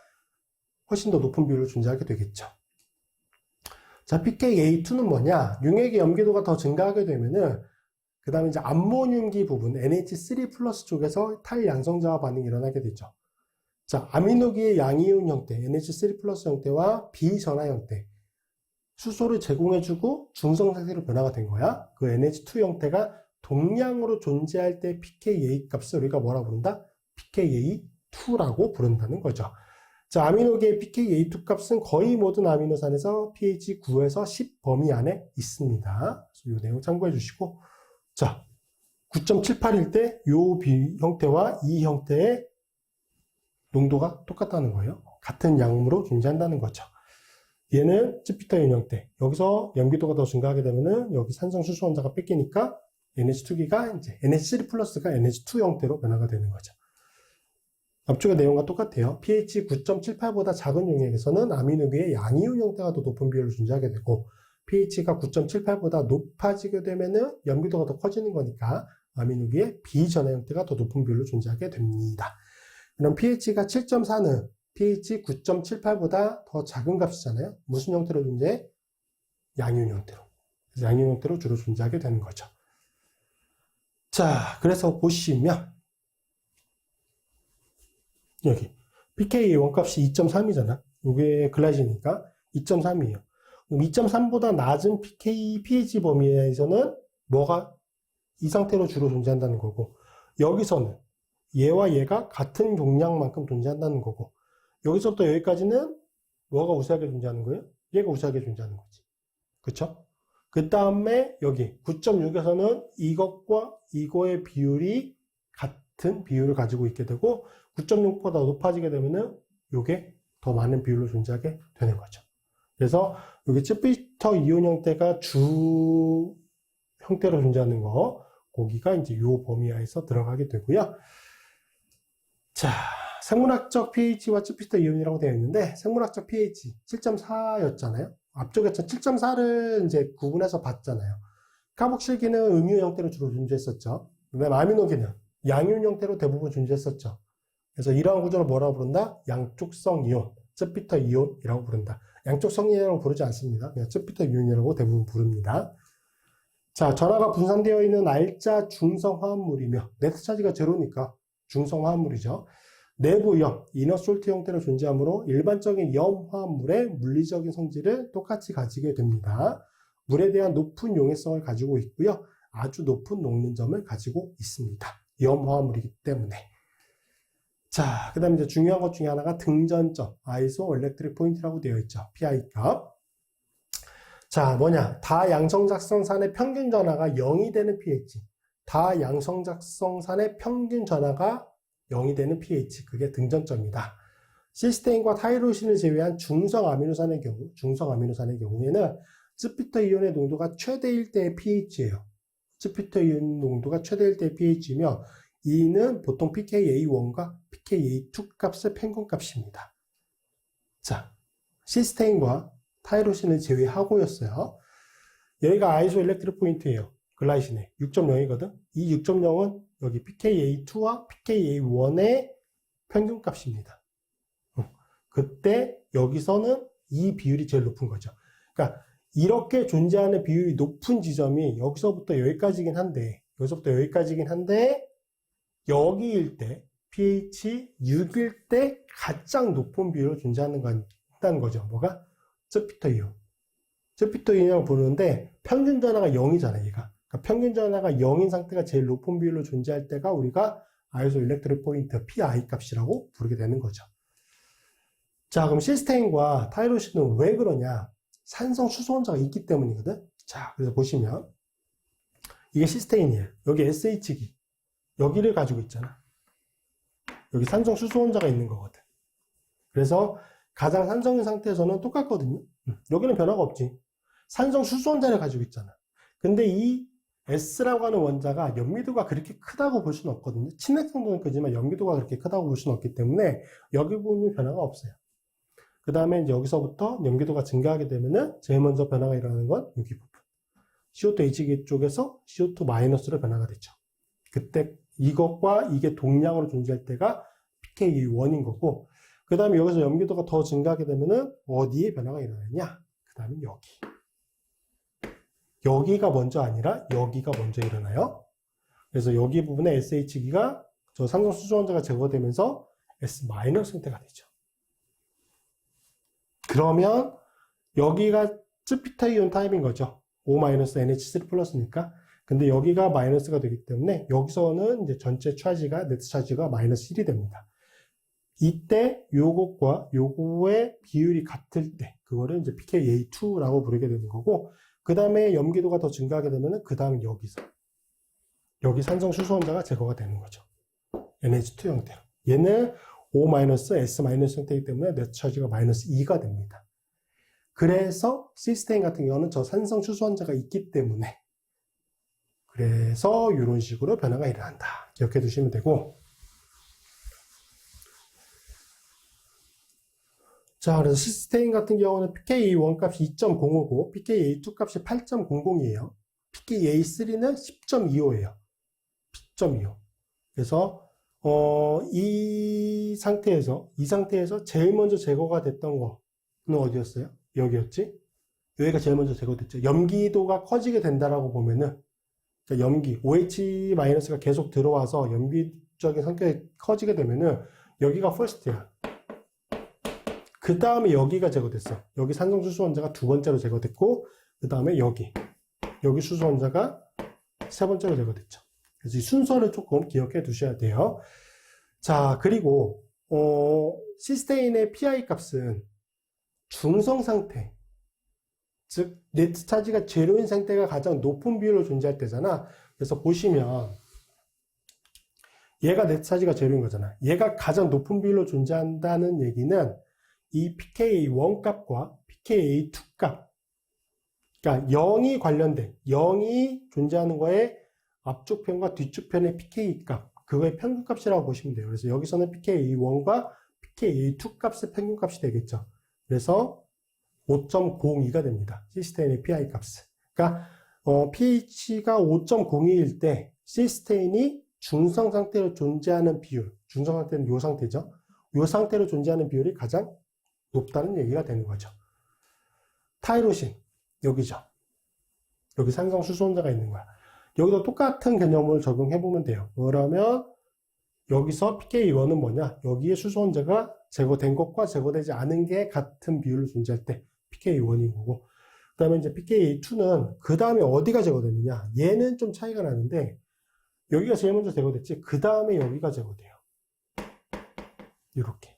훨씬 더 높은 비율로 존재하게 되겠죠. 자, pKa2는 뭐냐? 용액의 염기도가 더 증가하게 되면은, 그 다음에 이제 암모늄기 부분, NH3 플러스 쪽에서 탈양성자와 반응이 일어나게 되죠. 자, 아미노기의 양이온 형태, NH3 플러스 형태와 비전하 형태, 수소를 제공해주고 중성 상태로 변화가 된 거야. 그 NH2 형태가 동량으로 존재할 때 pKa 값을 우리가 뭐라고 부른다? pKa2라고 부른다는 거죠. 자, 아미노계의 pKa2 값은 거의 모든 아미노산에서 pH 9에서 10 범위 안에 있습니다. 이 내용 참고해 주시고, 자, 9.78일 때 이 형태와 이 형태의 농도가 똑같다는 거예요. 같은 양으로 존재한다는 거죠. 얘는 쯔피터인 형태. 여기서 염기도가 더 증가하게 되면은 여기 산성 수소 원자가 뺏기니까 NH2기가 이제 NH3 플러스가 NH2 형태로 변화가 되는 거죠. 앞쪽의 내용과 똑같아요. pH 9.78보다 작은 용액에서는 아미노계의 양이온 형태가 더 높은 비율을 존재하게 되고, pH가 9.78보다 높아지게 되면은 염기도가 더 커지는 거니까 아미노계의 비전해 형태가 더 높은 비율로 존재하게 됩니다. 그럼 pH가 7.4는 pH 9.78보다 더 작은 값이잖아요. 무슨 형태로 존재해? 양이온 형태로. 그래서 양이온 형태로 주로 존재하게 되는 거죠. 자, 그래서 보시면 여기 pKa 원값이 2.3이잖아. 이게 글라이신이니까 2.3이에요. 그럼 2.3보다 낮은 pH 범위에서는 뭐가 이 상태로 주로 존재한다는 거고, 여기서는 얘와 얘가 같은 용량만큼 존재한다는 거고, 여기서부터 여기까지는 뭐가 우세하게 존재하는 거예요? 얘가 우세하게 존재하는 거지. 그쵸? 그 다음에 여기 9.6에서는 이것과 이거의 비율이 같은 비율을 가지고 있게 되고, 9.6보다 높아지게 되면은 이게 더 많은 비율로 존재하게 되는 거죠. 그래서 여기 쯔피터 이온 형태가 주 형태로 존재하는 거, 거기가 이제 요 범위 하에서 들어가게 되고요. 자, 생물학적 pH와 쯔피터 이온이라고 되어 있는데, 생물학적 pH 7.4였잖아요. 앞쪽에서 7.4를 이제 구분해서 봤잖아요. 카복실기는 음이온 형태로 주로 존재했었죠. 그다음에 아미노계는 양이온 형태로 대부분 존재했었죠. 그래서 이러한 구조를 뭐라고 부른다? 양쪽성 이온, 쯔피터 이온이라고 부른다. 양쪽성 이온이라고 부르지 않습니다. 그냥 쯔피터 이온이라고 대부분 부릅니다. 자, 전하가 분산되어 있는 알자 중성 화합물이며 네트 차지가 제로니까 중성 화합물이죠. 내부 염, 이너솔트 형태로 존재하므로 일반적인 염 화합물의 물리적인 성질을 똑같이 가지게 됩니다. 물에 대한 높은 용해성을 가지고 있고요. 아주 높은 녹는점을 가지고 있습니다. 염 화합물이기 때문에. 자, 그 다음에 이제 중요한 것 중에 하나가 등전점, 아이소 일렉트릭 포인트라고 되어 있죠. PI 값. 자, 뭐냐. 다양성작성산의 평균 전하가 0이 되는 pH. 다양성작성산의 평균 전하가 0이 되는 pH. 그게 등전점이다. 시스테인과 타이로신을 제외한 중성 아미노산의 경우에는 쯔피터 이온의 농도가 최대일 때의 pH예요. 쯔피터 이온 농도가 최대일 때의 pH이며, 이는 보통 pKa1과 pKa2 값의 평균 값입니다. 자, 시스테인과 타이로신을 제외하고였어요. 여기가 아이소 일렉트릭 포인트예요. 글라이신의 6.0이거든. 이 6.0은 여기 pKa2와 pKa1의 평균 값입니다. 그때 여기서는 이 비율이 제일 높은 거죠. 그러니까 이렇게 존재하는 비율이 높은 지점이 여기서부터 여기까지긴 한데, 여기일 때, pH 6일 때 가장 높은 비율로 존재한다는 거죠. 뭐가? 쯔피터 이온. 쯔피터 이온이라고 부르는데, 평균 전하가 0이잖아요, 얘가. 그러니까 평균 전하가 0인 상태가 제일 높은 비율로 존재할 때가 우리가 아이소 일렉트릭 포인트 PI 값이라고 부르게 되는 거죠. 자, 그럼 시스테인과 타이로신은 왜 그러냐? 산성 수소 원자가 있기 때문이거든. 자, 그래서 보시면 이게 시스테인이에요. 여기 SH기. 여기를 가지고 있잖아. 여기 산성 수소 원자가 있는 거거든. 그래서 가장 산성인 상태에서는 똑같거든요. 여기는 변화가 없지. 산성 수소 원자를 가지고 있잖아. 근데 이 S라고 하는 원자가 연미도가 그렇게 크다고 볼 수는 없거든요. 친핵 성도는 크지만 연미도가 그렇게 크다고 볼 수는 없기 때문에 여기 부분이 변화가 없어요. 그 다음에 이제 여기서부터 연기도가 증가하게 되면은 제일 먼저 변화가 일어나는 건 여기 부분. CO2 H기 쪽에서 CO2-로 변화가 되죠. 그때 이것과 이게 동량으로 존재할 때가 pKa1인 거고, 그 다음에 여기서 염기도가 더 증가하게 되면은 어디에 변화가 일어나냐? 그 다음에 여기. 여기가 먼저 아니라 여기가 먼저 일어나요. 그래서 여기 부분에 SH기가 저 산성 수소 원자가 제거되면서 S- 형태가 되죠. 그러면 여기가 쯔피타이온 타입인 거죠. O-NH3 플러스니까. 근데 여기가 마이너스가 되기 때문에 여기서는 이제 전체 차지가, 네트 차지가 마이너스 1이 됩니다. 이때 요것과 요거의 비율이 같을 때, 그거를 이제 pKa2라고 부르게 되는 거고, 그 다음에 염기도가 더 증가하게 되면은 그 다음 여기 산성 수소원자가 제거가 되는 거죠. NH2 형태로. 얘는 O-S- 형태이기 때문에 네트 차지가 마이너스 2가 됩니다. 그래서 시스테인 같은 경우는 저 산성 수소원자가 있기 때문에 그래서 이런 식으로 변화가 일어난다. 기억해 두시면 되고, 자, 그래서 시스테인 같은 경우는 pKa1 값이 2.05고 pKa2 값이 8.00이에요. pKa3는 10.25예요. 10.25. 그래서 이 상태에서 제일 먼저 제거가 됐던 거는 어디였어요? 여기였지? 여기가 제일 먼저 제거됐죠. 염기도가 커지게 된다라고 보면은, 그러니까 염기, OH- 계속 들어와서 염기적인 성격이 커지게 되면은, 여기가 first야. 그 다음에 여기가 제거됐어. 여기 산성수소원자가 두 번째로 제거됐고, 그 다음에 여기 수소원자가 세 번째로 제거됐죠. 그래서 이 순서를 조금 기억해 두셔야 돼요. 자, 그리고, 시스테인의 PI 값은 중성 상태, 즉, 네트 차지가 제로인 상태가 가장 높은 비율로 존재할 때잖아. 그래서 보시면, 얘가 네트 차지가 제로인 거잖아. 얘가 가장 높은 비율로 존재한다는 얘기는 이 pKa1 값과 pKa2 값, 그러니까 0이 존재하는 거에 앞쪽 편과 뒤쪽 편의 pK 값, 그거의 평균값이라고 보시면 돼요. 그래서 여기서는 pKa1과 pKa2 값의 평균값이 되겠죠. 그래서 5.02가 됩니다. 시스테인의 PI 값은. 그러니까 pH가 5.02일 때 시스테인이 중성 상태로 존재하는 비율, 중성 상태는 이 상태죠. 이 상태로 존재하는 비율이 가장 높다는 얘기가 되는 거죠. 타이로신, 여기죠. 여기 산성 수소원자가 있는 거야. 여기도 똑같은 개념을 적용해보면 돼요. 그러면 여기서 pKa1은 뭐냐? 여기에 수소원자가 제거된 것과 제거되지 않은 게 같은 비율로 존재할 때 pKa1인 거고, 그 다음에 이제 pKa2는 그 다음에 어디가 제거되느냐? 얘는 좀 차이가 나는데 여기가 제일 먼저 제거됐지, 그 다음에 여기가 제거돼요. 이렇게.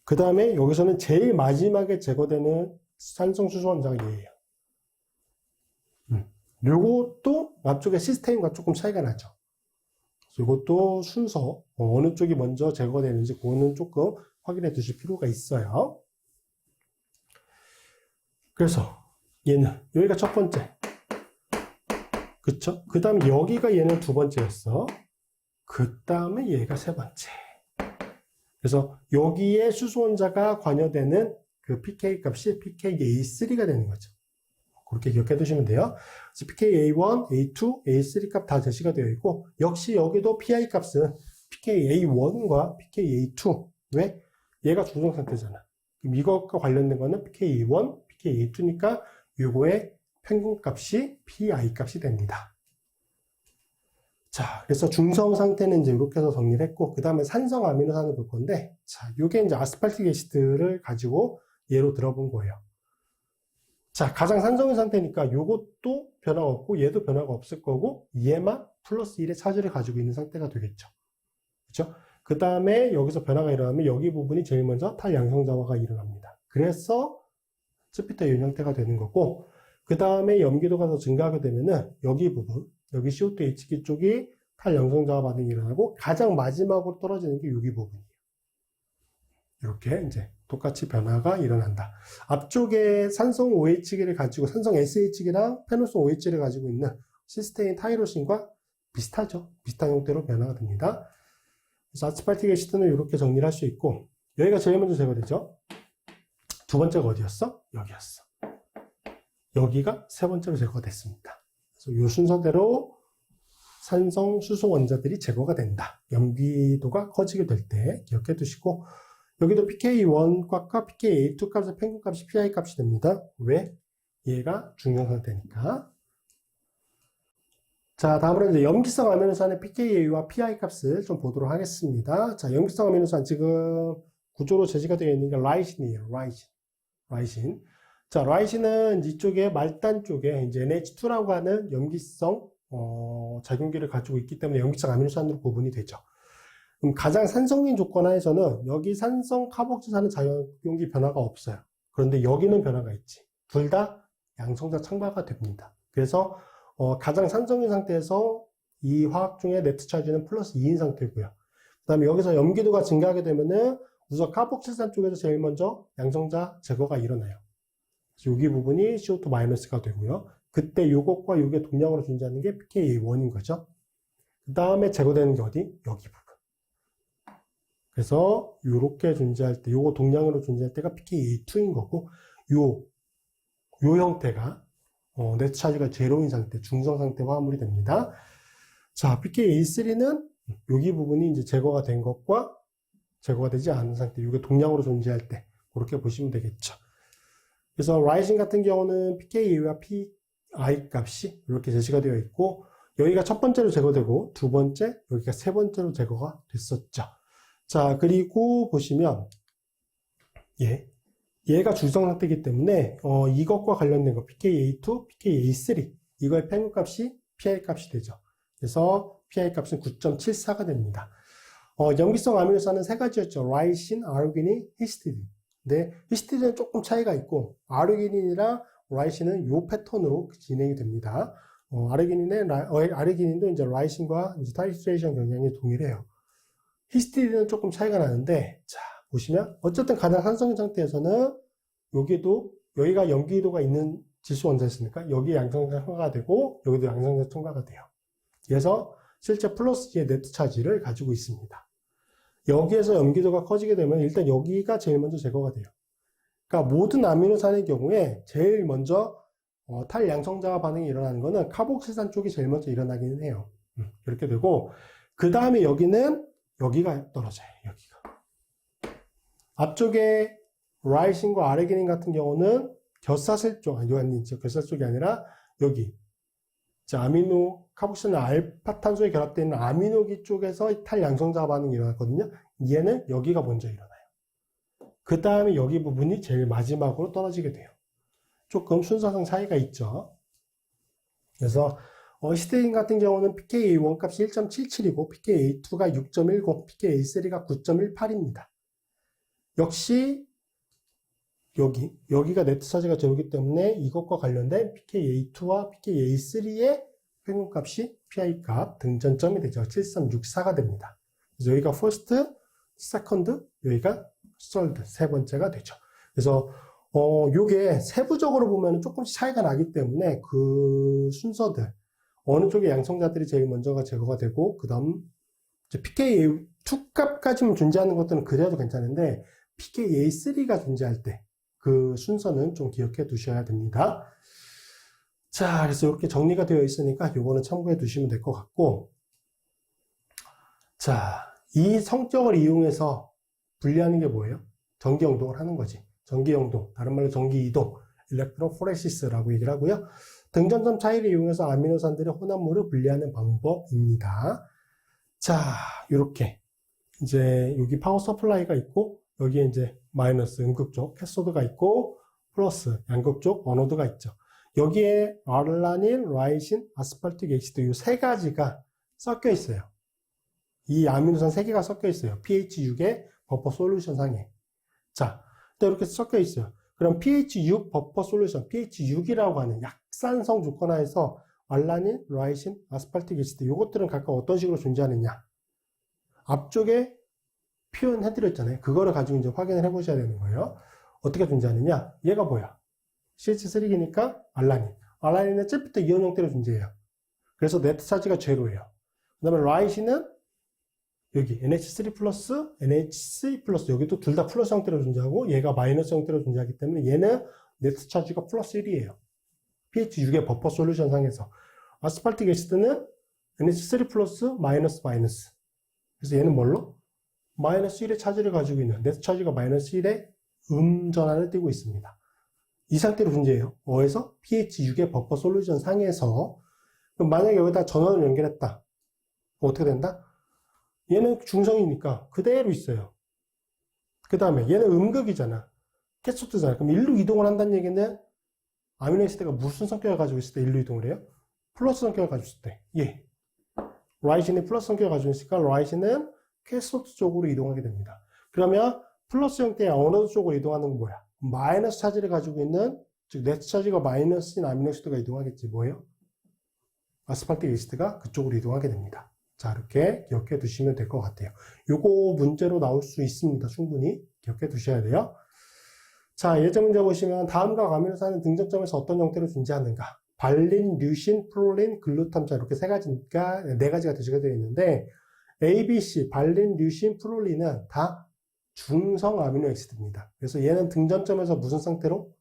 그 다음에 여기서는 제일 마지막에 제거되는 산성수소원자가 얘예요. 요것도 앞쪽에 시스템과 조금 차이가 나죠. 이것도 순서, 어느 쪽이 먼저 제거되는지 그거는 조금 확인해 두실 필요가 있어요. 그래서 얘는 여기가 첫 번째, 그쵸? 그 다음에 여기가 얘는 두 번째였어. 그 다음에 얘가 세 번째. 그래서 여기에 수소원자가 관여되는 그 pK 값이 pKa3가 되는 거죠. 그렇게 기억해 두시면 돼요. 그래서 pKa1, A2, A3 값 다 제시가 되어 있고, 역시 여기도 PI 값은 pKa1과 pKa2. 왜? 얘가 중성 상태잖아. 그럼 이것과 관련된 거는 pKa1, pKa2니까 요거의 평균 값이 PI 값이 됩니다. 자, 그래서 중성 상태는 이제 이렇게 해서 정리를 했고, 그 다음에 산성 아미노산을 볼 건데, 자, 요게 이제 아스팔틱 애시드를 가지고 예로 들어본 거예요. 자, 가장 산성인 상태니까 요것도 변화가 없고, 얘도 변화가 없을 거고, 얘만 플러스 1의 차지를 가지고 있는 상태가 되겠죠. 그렇죠? 그 다음에 여기서 변화가 일어나면 여기 부분이 제일 먼저 탈양성자화가 일어납니다. 그래서 스피터 이온 형태가 되는 거고, 그 다음에 염기도가 더 증가하게 되면은 여기 부분, 여기 CO2H기 쪽이 탈양성자화 반응이 일어나고 가장 마지막으로 떨어지는 게 여기 부분이에요. 이렇게 이제 똑같이 변화가 일어난다. 앞쪽에 산성 OH기를 가지고 산성 SH기랑 페노성 OH를 가지고 있는 시스테인 타이로신과 비슷하죠. 비슷한 형태로 변화가 됩니다. 그래서 아스팔틱 애시드는 이렇게 정리를 할 수 있고, 여기가 제일 먼저 제거되죠. 두 번째가 어디였어? 여기였어. 여기가 세 번째로 제거가 됐습니다. 그래서 이 순서대로 산성 수소 원자들이 제거가 된다. 염기도가 커지게 될 때 기억해 두시고, 여기도 pKa1 값과 pKa2 값의 평균값이 PI 값이 됩니다. 왜? 얘가 중성 상태니까. 자, 다음으로 이제 염기성 아미노산의 pKa와 PI 값을 좀 보도록 하겠습니다. 자, 염기성 아미노산 지금 구조로 제시가 되어 있는 게 라이신이에요. 라이신. 자, 라이신은 이쪽에 말단 쪽에 이제 NH2라고 하는 염기성 작용기를 가지고 있기 때문에 염기성 아미노산으로 구분이 되죠. 그럼 가장 산성인 조건 하에서는 여기 산성 카복질산은 작용기 변화가 없어요. 그런데 여기는 변화가 있지. 둘 다 양성자 첨가가 됩니다. 그래서 가장 산성인 상태에서 이 화학 중에 네트 차지는 플러스 2인 상태고요. 그 다음에 여기서 염기도가 증가하게 되면은 우선 카복질산 쪽에서 제일 먼저 양성자 제거가 일어나요. 여기 부분이 CO2 마이너스가 되고요. 그때 요것과 요게 동량으로 존재하는 게 pKa1인 거죠. 그 다음에 제거되는 게 어디? 여기 부분. 그래서 요렇게 존재할 때, 요거 동량으로 존재할 때가 pKa2인 거고, 요 형태가 네트 차지가 제로인 상태, 중성 상태 화합물이 됩니다. 자, pKa3는 여기 부분이 이제 제거가 된 것과 제거가 되지 않은 상태, 이게 동량으로 존재할 때 그렇게 보시면 되겠죠. 그래서 라이신 같은 경우는 pKa와 pi 값이 이렇게 제시가 되어 있고, 여기가 첫 번째로 제거되고 두 번째, 여기가 세 번째로 제거가 됐었죠. 자, 그리고 보시면 얘가 줄성 상태이기 때문에 이것과 관련된 거 pKa2, pKa3 이거의 평균값이 pi 값이 되죠. 그래서 pi 값은 9.74가 됩니다. 염기성 아미노산은 세 가지였죠. 라이신, 아르기닌, 히스티딘. 근데 히스티딘은 조금 차이가 있고 아르기닌이랑 라이신은 요 패턴으로 진행이 됩니다. 아르기닌도 이제 라이신과 이제 타이트레이션 경향이 동일해요. 히스티딘은 조금 차이가 나는데, 자, 보시면, 어쨌든 가장 산성인 상태에서는, 여기가 염기도가 있는 질소 원자였으니까, 여기 양성자 첨가가 되고, 여기도 양성자 첨가가 돼요. 그래서, 실제 플러스의 네트 차지를 가지고 있습니다. 여기에서 염기도가 커지게 되면, 일단 여기가 제일 먼저 제거가 돼요. 그러니까, 모든 아미노산의 경우에, 제일 먼저, 탈양성자와 반응이 일어나는 거는 카복실산 쪽이 제일 먼저 일어나기는 해요. 이렇게 되고, 그 다음에 여기가 떨어져요. 여기가. 앞쪽에 라이신과 아르기닌 같은 경우는 곁사슬 쪽, 곁사슬 쪽이 아니라 여기. 자, 카복실산 알파탄소에 결합되어 있는 아미노기 쪽에서 탈양성자 반응이 일어났거든요. 얘는 여기가 먼저 일어나요. 그 다음에 여기 부분이 제일 마지막으로 떨어지게 돼요. 조금 순서상 차이가 있죠. 그래서 히스테린 같은 경우는 pKa1 값이 1.77이고 pKa2가 6.10, pKa3가 9.18입니다. 역시 여기가 네트 차지가 제로이기 때문에 이것과 관련된 pKa2와 pKa3의 평균값이 pi 값 등전점이 되죠. 7.64가 됩니다. 그래서 여기가 first, second, 여기가 third, 세 번째가 되죠. 그래서 요게 세부적으로 보면 조금씩 차이가 나기 때문에 그 순서들 어느 쪽의 양성자들이 제일 먼저가 제거가 되고 그 다음 pKa2 값까지만 존재하는 것들은 그래도 괜찮은데 pKa3가 존재할 때 그 순서는 좀 기억해 두셔야 됩니다. 자, 그래서 이렇게 정리가 되어 있으니까 요거는 참고해 두시면 될 것 같고, 자, 이 성격을 이용해서 분리하는 게 뭐예요? 전기 영동을 하는 거지. 전기 영동, 다른 말로 전기 이동, 일렉트로포레시스라고 얘기를 하고요. 등전점 차이를 이용해서 아미노산들의 혼합물을 분리하는 방법입니다. 자, 이렇게 이제 여기 파워 서플라이가 있고 여기에 이제 마이너스 음극 쪽 캐소드가 있고 플러스 양극 쪽 어노드가 있죠. 여기에 알라닌, 라이신, 아스팔틱 엑시드 이 세 가지가 섞여 있어요. 이 아미노산 세 개가 섞여 있어요. pH 6의 버퍼 솔루션 상에. 자, 또 이렇게 섞여 있어요. 그럼 pH 6 버퍼 솔루션, pH 6이라고 하는 약산성 조건 하에서 알라닌, 라이신, 아스팔틱 엑시드 이것들은 각각 어떤 식으로 존재하느냐. 앞쪽에 표현해드렸잖아요. 그거를 가지고 이제 확인을 해보셔야 되는 거예요. 어떻게 존재하느냐? 얘가 뭐야? CH3기니까 알라닌. 알라닌은 찔부터 이온 형태로 존재해요. 그래서 네트 차지가 제로예요. 그 다음에 라이신은 여기 NH3 플러스, NH3 플러스 여기도 둘 다 플러스 형태로 존재하고 얘가 마이너스 형태로 존재하기 때문에 얘는 네트 차지가 플러스 1이에요. pH 6의 버퍼 솔루션 상에서. 아스팔틱 애시드는 NH3 플러스 마이너스 마이너스. 그래서 얘는 뭘로? 마이너스 1의 차지를 가지고 있는 네트 차지가 마이너스 1의 전환을 띠고 있습니다. 이 상태로 존재해요. 어에서 pH 6의 버퍼 솔루션 상에서 그럼 만약에 여기다 전원을 연결했다. 어떻게 된다? 얘는 중성이니까 그대로 있어요. 그 다음에 얘는 음극이잖아. 캐소트잖아요. 그럼 일로 이동을 한다는 얘기는 아미노에시드가 무슨 성격을 가지고 있을 때 일로 이동을 해요? 플러스 성격을 가지고 있을 때. 예. 라이신이 플러스 성격을 가지고 있으니까 라이신은 캐소트 쪽으로 이동하게 됩니다. 그러면 플러스 형태의 어느 쪽으로 이동하는 건 뭐야? 마이너스 차지를 가지고 있는, 즉 네트 차지가 마이너스인 아미노에시드가 이동하겠지. 뭐예요? 아스팔틱 에시드가 그쪽으로 이동하게 됩니다. 자, 이렇게 기억해 두시면 될 것 같아요. 요거 문제로 나올 수 있습니다. 충분히 기억해 두셔야 돼요. 자, 예제 문제 보시면 다음과 아미노산은 등전점에서 어떤 형태로 존재하는가? 발린, 류신, 프롤린, 글루탐. 자, 이렇게 네 가지가 대시가 되어 있는데 A, B, C, 발린, 류신, 프롤린은 다 중성 아미노에시드입니다. 그래서 얘는 등전점에서 무슨 상태로?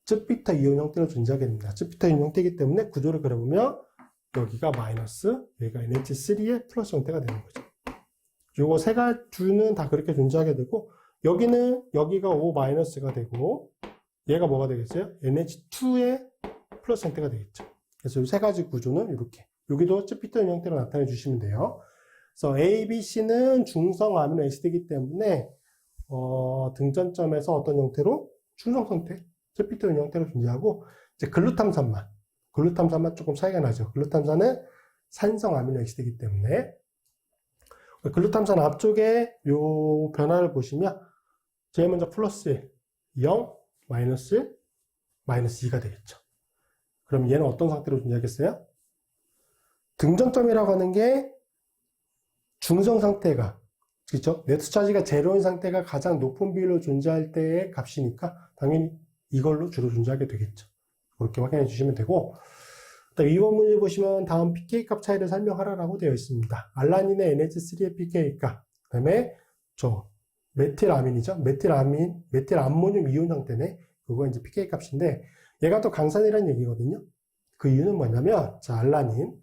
쯔피터 이온 형태로 존재하게 됩니다. 쯔피터 이온 형태이기 때문에 구조를 그려보면 여기가 마이너스, 여기가 NH3의 플러스 형태가 되는 거죠. 요거 세 가지는 다 그렇게 존재하게 되고, 여기가 O 마이너스가 되고, 얘가 뭐가 되겠어요? NH2의 플러스 형태가 되겠죠. 그래서 이 세 가지 구조는 이렇게. 여기도 쯔피터 이온 형태로 나타내 주시면 돼요. 그래서 A, B, C는 중성 아미노 에시드이기 때문에, 등전점에서 어떤 형태로? 중성 상태, 쯔피터 이온 형태로 존재하고, 이제 글루탐산만 조금 차이가 나죠. 글루탐산은 산성 아미노 에시드이기 때문에 글루탐산 앞쪽에 요 변화를 보시면 제일 먼저 플러스 1, 0, 마이너스 1, 마이너스 2가 되겠죠. 그럼 얘는 어떤 상태로 존재하겠어요? 등전점이라고 하는 게 중성 상태가, 그렇죠? 네트 차지가 제로인 상태가 가장 높은 비율로 존재할 때의 값이니까 당연히 이걸로 주로 존재하게 되겠죠. 그렇게 확인해 주시면 되고, 2번 문제 보시면 다음 pK 값 차이를 설명하라고 되어 있습니다. 알라닌의 NH3의 pK 값, 그 다음에 메틸아민이죠. 메틸암모늄 이온 형태네. 그거 이제 pK 값인데, 얘가 또 강산이라는 얘기거든요. 그 이유는 뭐냐면, 자, 알라닌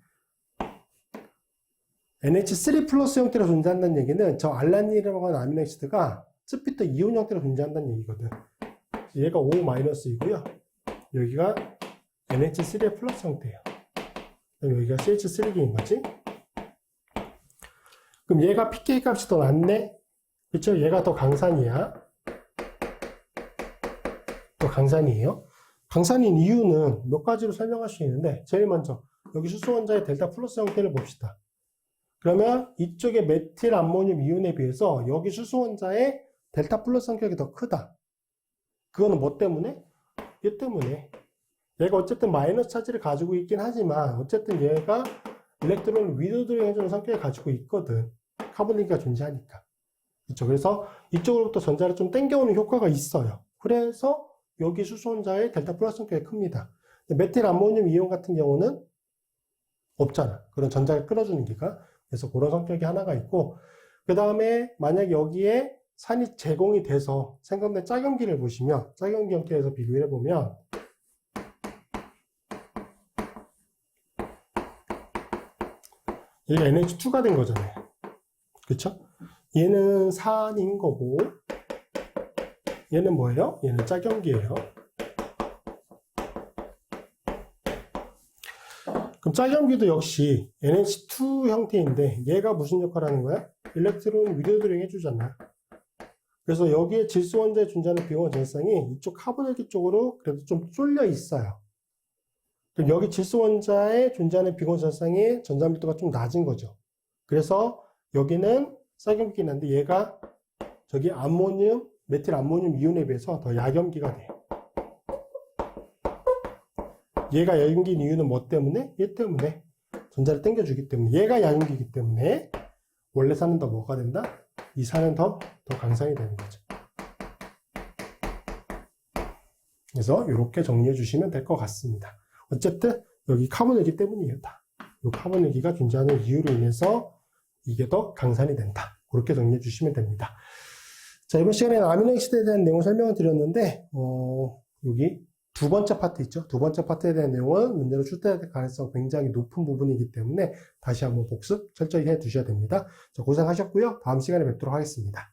NH3 플러스 형태로 존재한다는 얘기는 저 알라닌이라고 하는 아미노에시드가 쯔피터 이온 형태로 존재한다는 얘기거든. 얘가 O-이고요. 여기가 NH3의 플러스 형태예요. 여기가 CH3인 거지. 그럼 얘가 pK 값이 더 낮네? 그쵸? 얘가 더 강산이야. 더 강산이에요. 강산인 이유는 몇 가지로 설명할 수 있는데, 제일 먼저 여기 수소원자의 델타 플러스 형태를 봅시다. 그러면 이쪽에 메틸 암모늄 이온에 비해서 여기 수소원자의 델타 플러스 성격이 더 크다. 그거는 뭐 때문에? 얘 때문에. 얘가 어쨌든 마이너스 차지를 가지고 있긴 하지만 어쨌든 얘가 일렉트론을 위로드링 해주는 성격을 가지고 있거든. 카보니기가 존재하니까. 그렇죠? 그래서 이쪽으로부터 전자를 좀 당겨오는 효과가 있어요. 그래서 여기 수소원자의 델타 플러스 성격이 큽니다. 메틸 암모늄 이온 같은 경우는 없잖아. 그런 전자를 끌어주는 기가. 그래서 그런 성격이 하나가 있고, 그 다음에 만약 여기에 산이 제공이 돼서 생성된 짝염기를 보시면, 짝염기 형태에서 비교를 해보면, 얘가 NH2가 된 거잖아요. 그쵸? 얘는 산인 거고, 얘는 뭐예요? 얘는 짝염기예요. 그럼 짝염기도 역시 NH2 형태인데 얘가 무슨 역할을 하는 거야? 일렉트론 위로드링 해주잖아. 그래서 여기에 질소 원자에 존재하는 비공유 전성이 이쪽 카보ner기 쪽으로 그래도 좀 쏠려 있어요. 그럼 여기 질소 원자에 존재하는 비공유 전성이 전자 밀도가 좀 낮은 거죠. 그래서 여기는 짝염기긴 한데 얘가 저기 메틸 암모늄 이온에 비해서 더 약염기가 돼요. 얘가 약염기인 이유는 뭐 때문에? 얘 때문에. 전자를 당겨주기 때문에. 얘가 약염기이기 때문에 원래 산은 더 뭐가 된다? 이 산은 더 강산이 되는 거죠. 그래서 이렇게 정리해 주시면 될 것 같습니다. 어쨌든 여기 카보ner기 때문이에요. 다. 이 카보ner기가 존재하는 이유로 인해서 이게 더 강산이 된다. 그렇게 정리해 주시면 됩니다. 자, 이번 시간에는 아미노액시드에 대한 내용을 설명을 드렸는데, 여기 두 번째 파트 있죠? 두 번째 파트에 대한 내용은 문제로 출제될 가능성이 굉장히 높은 부분이기 때문에 다시 한번 복습 철저히 해 두셔야 됩니다. 자, 고생하셨고요. 다음 시간에 뵙도록 하겠습니다.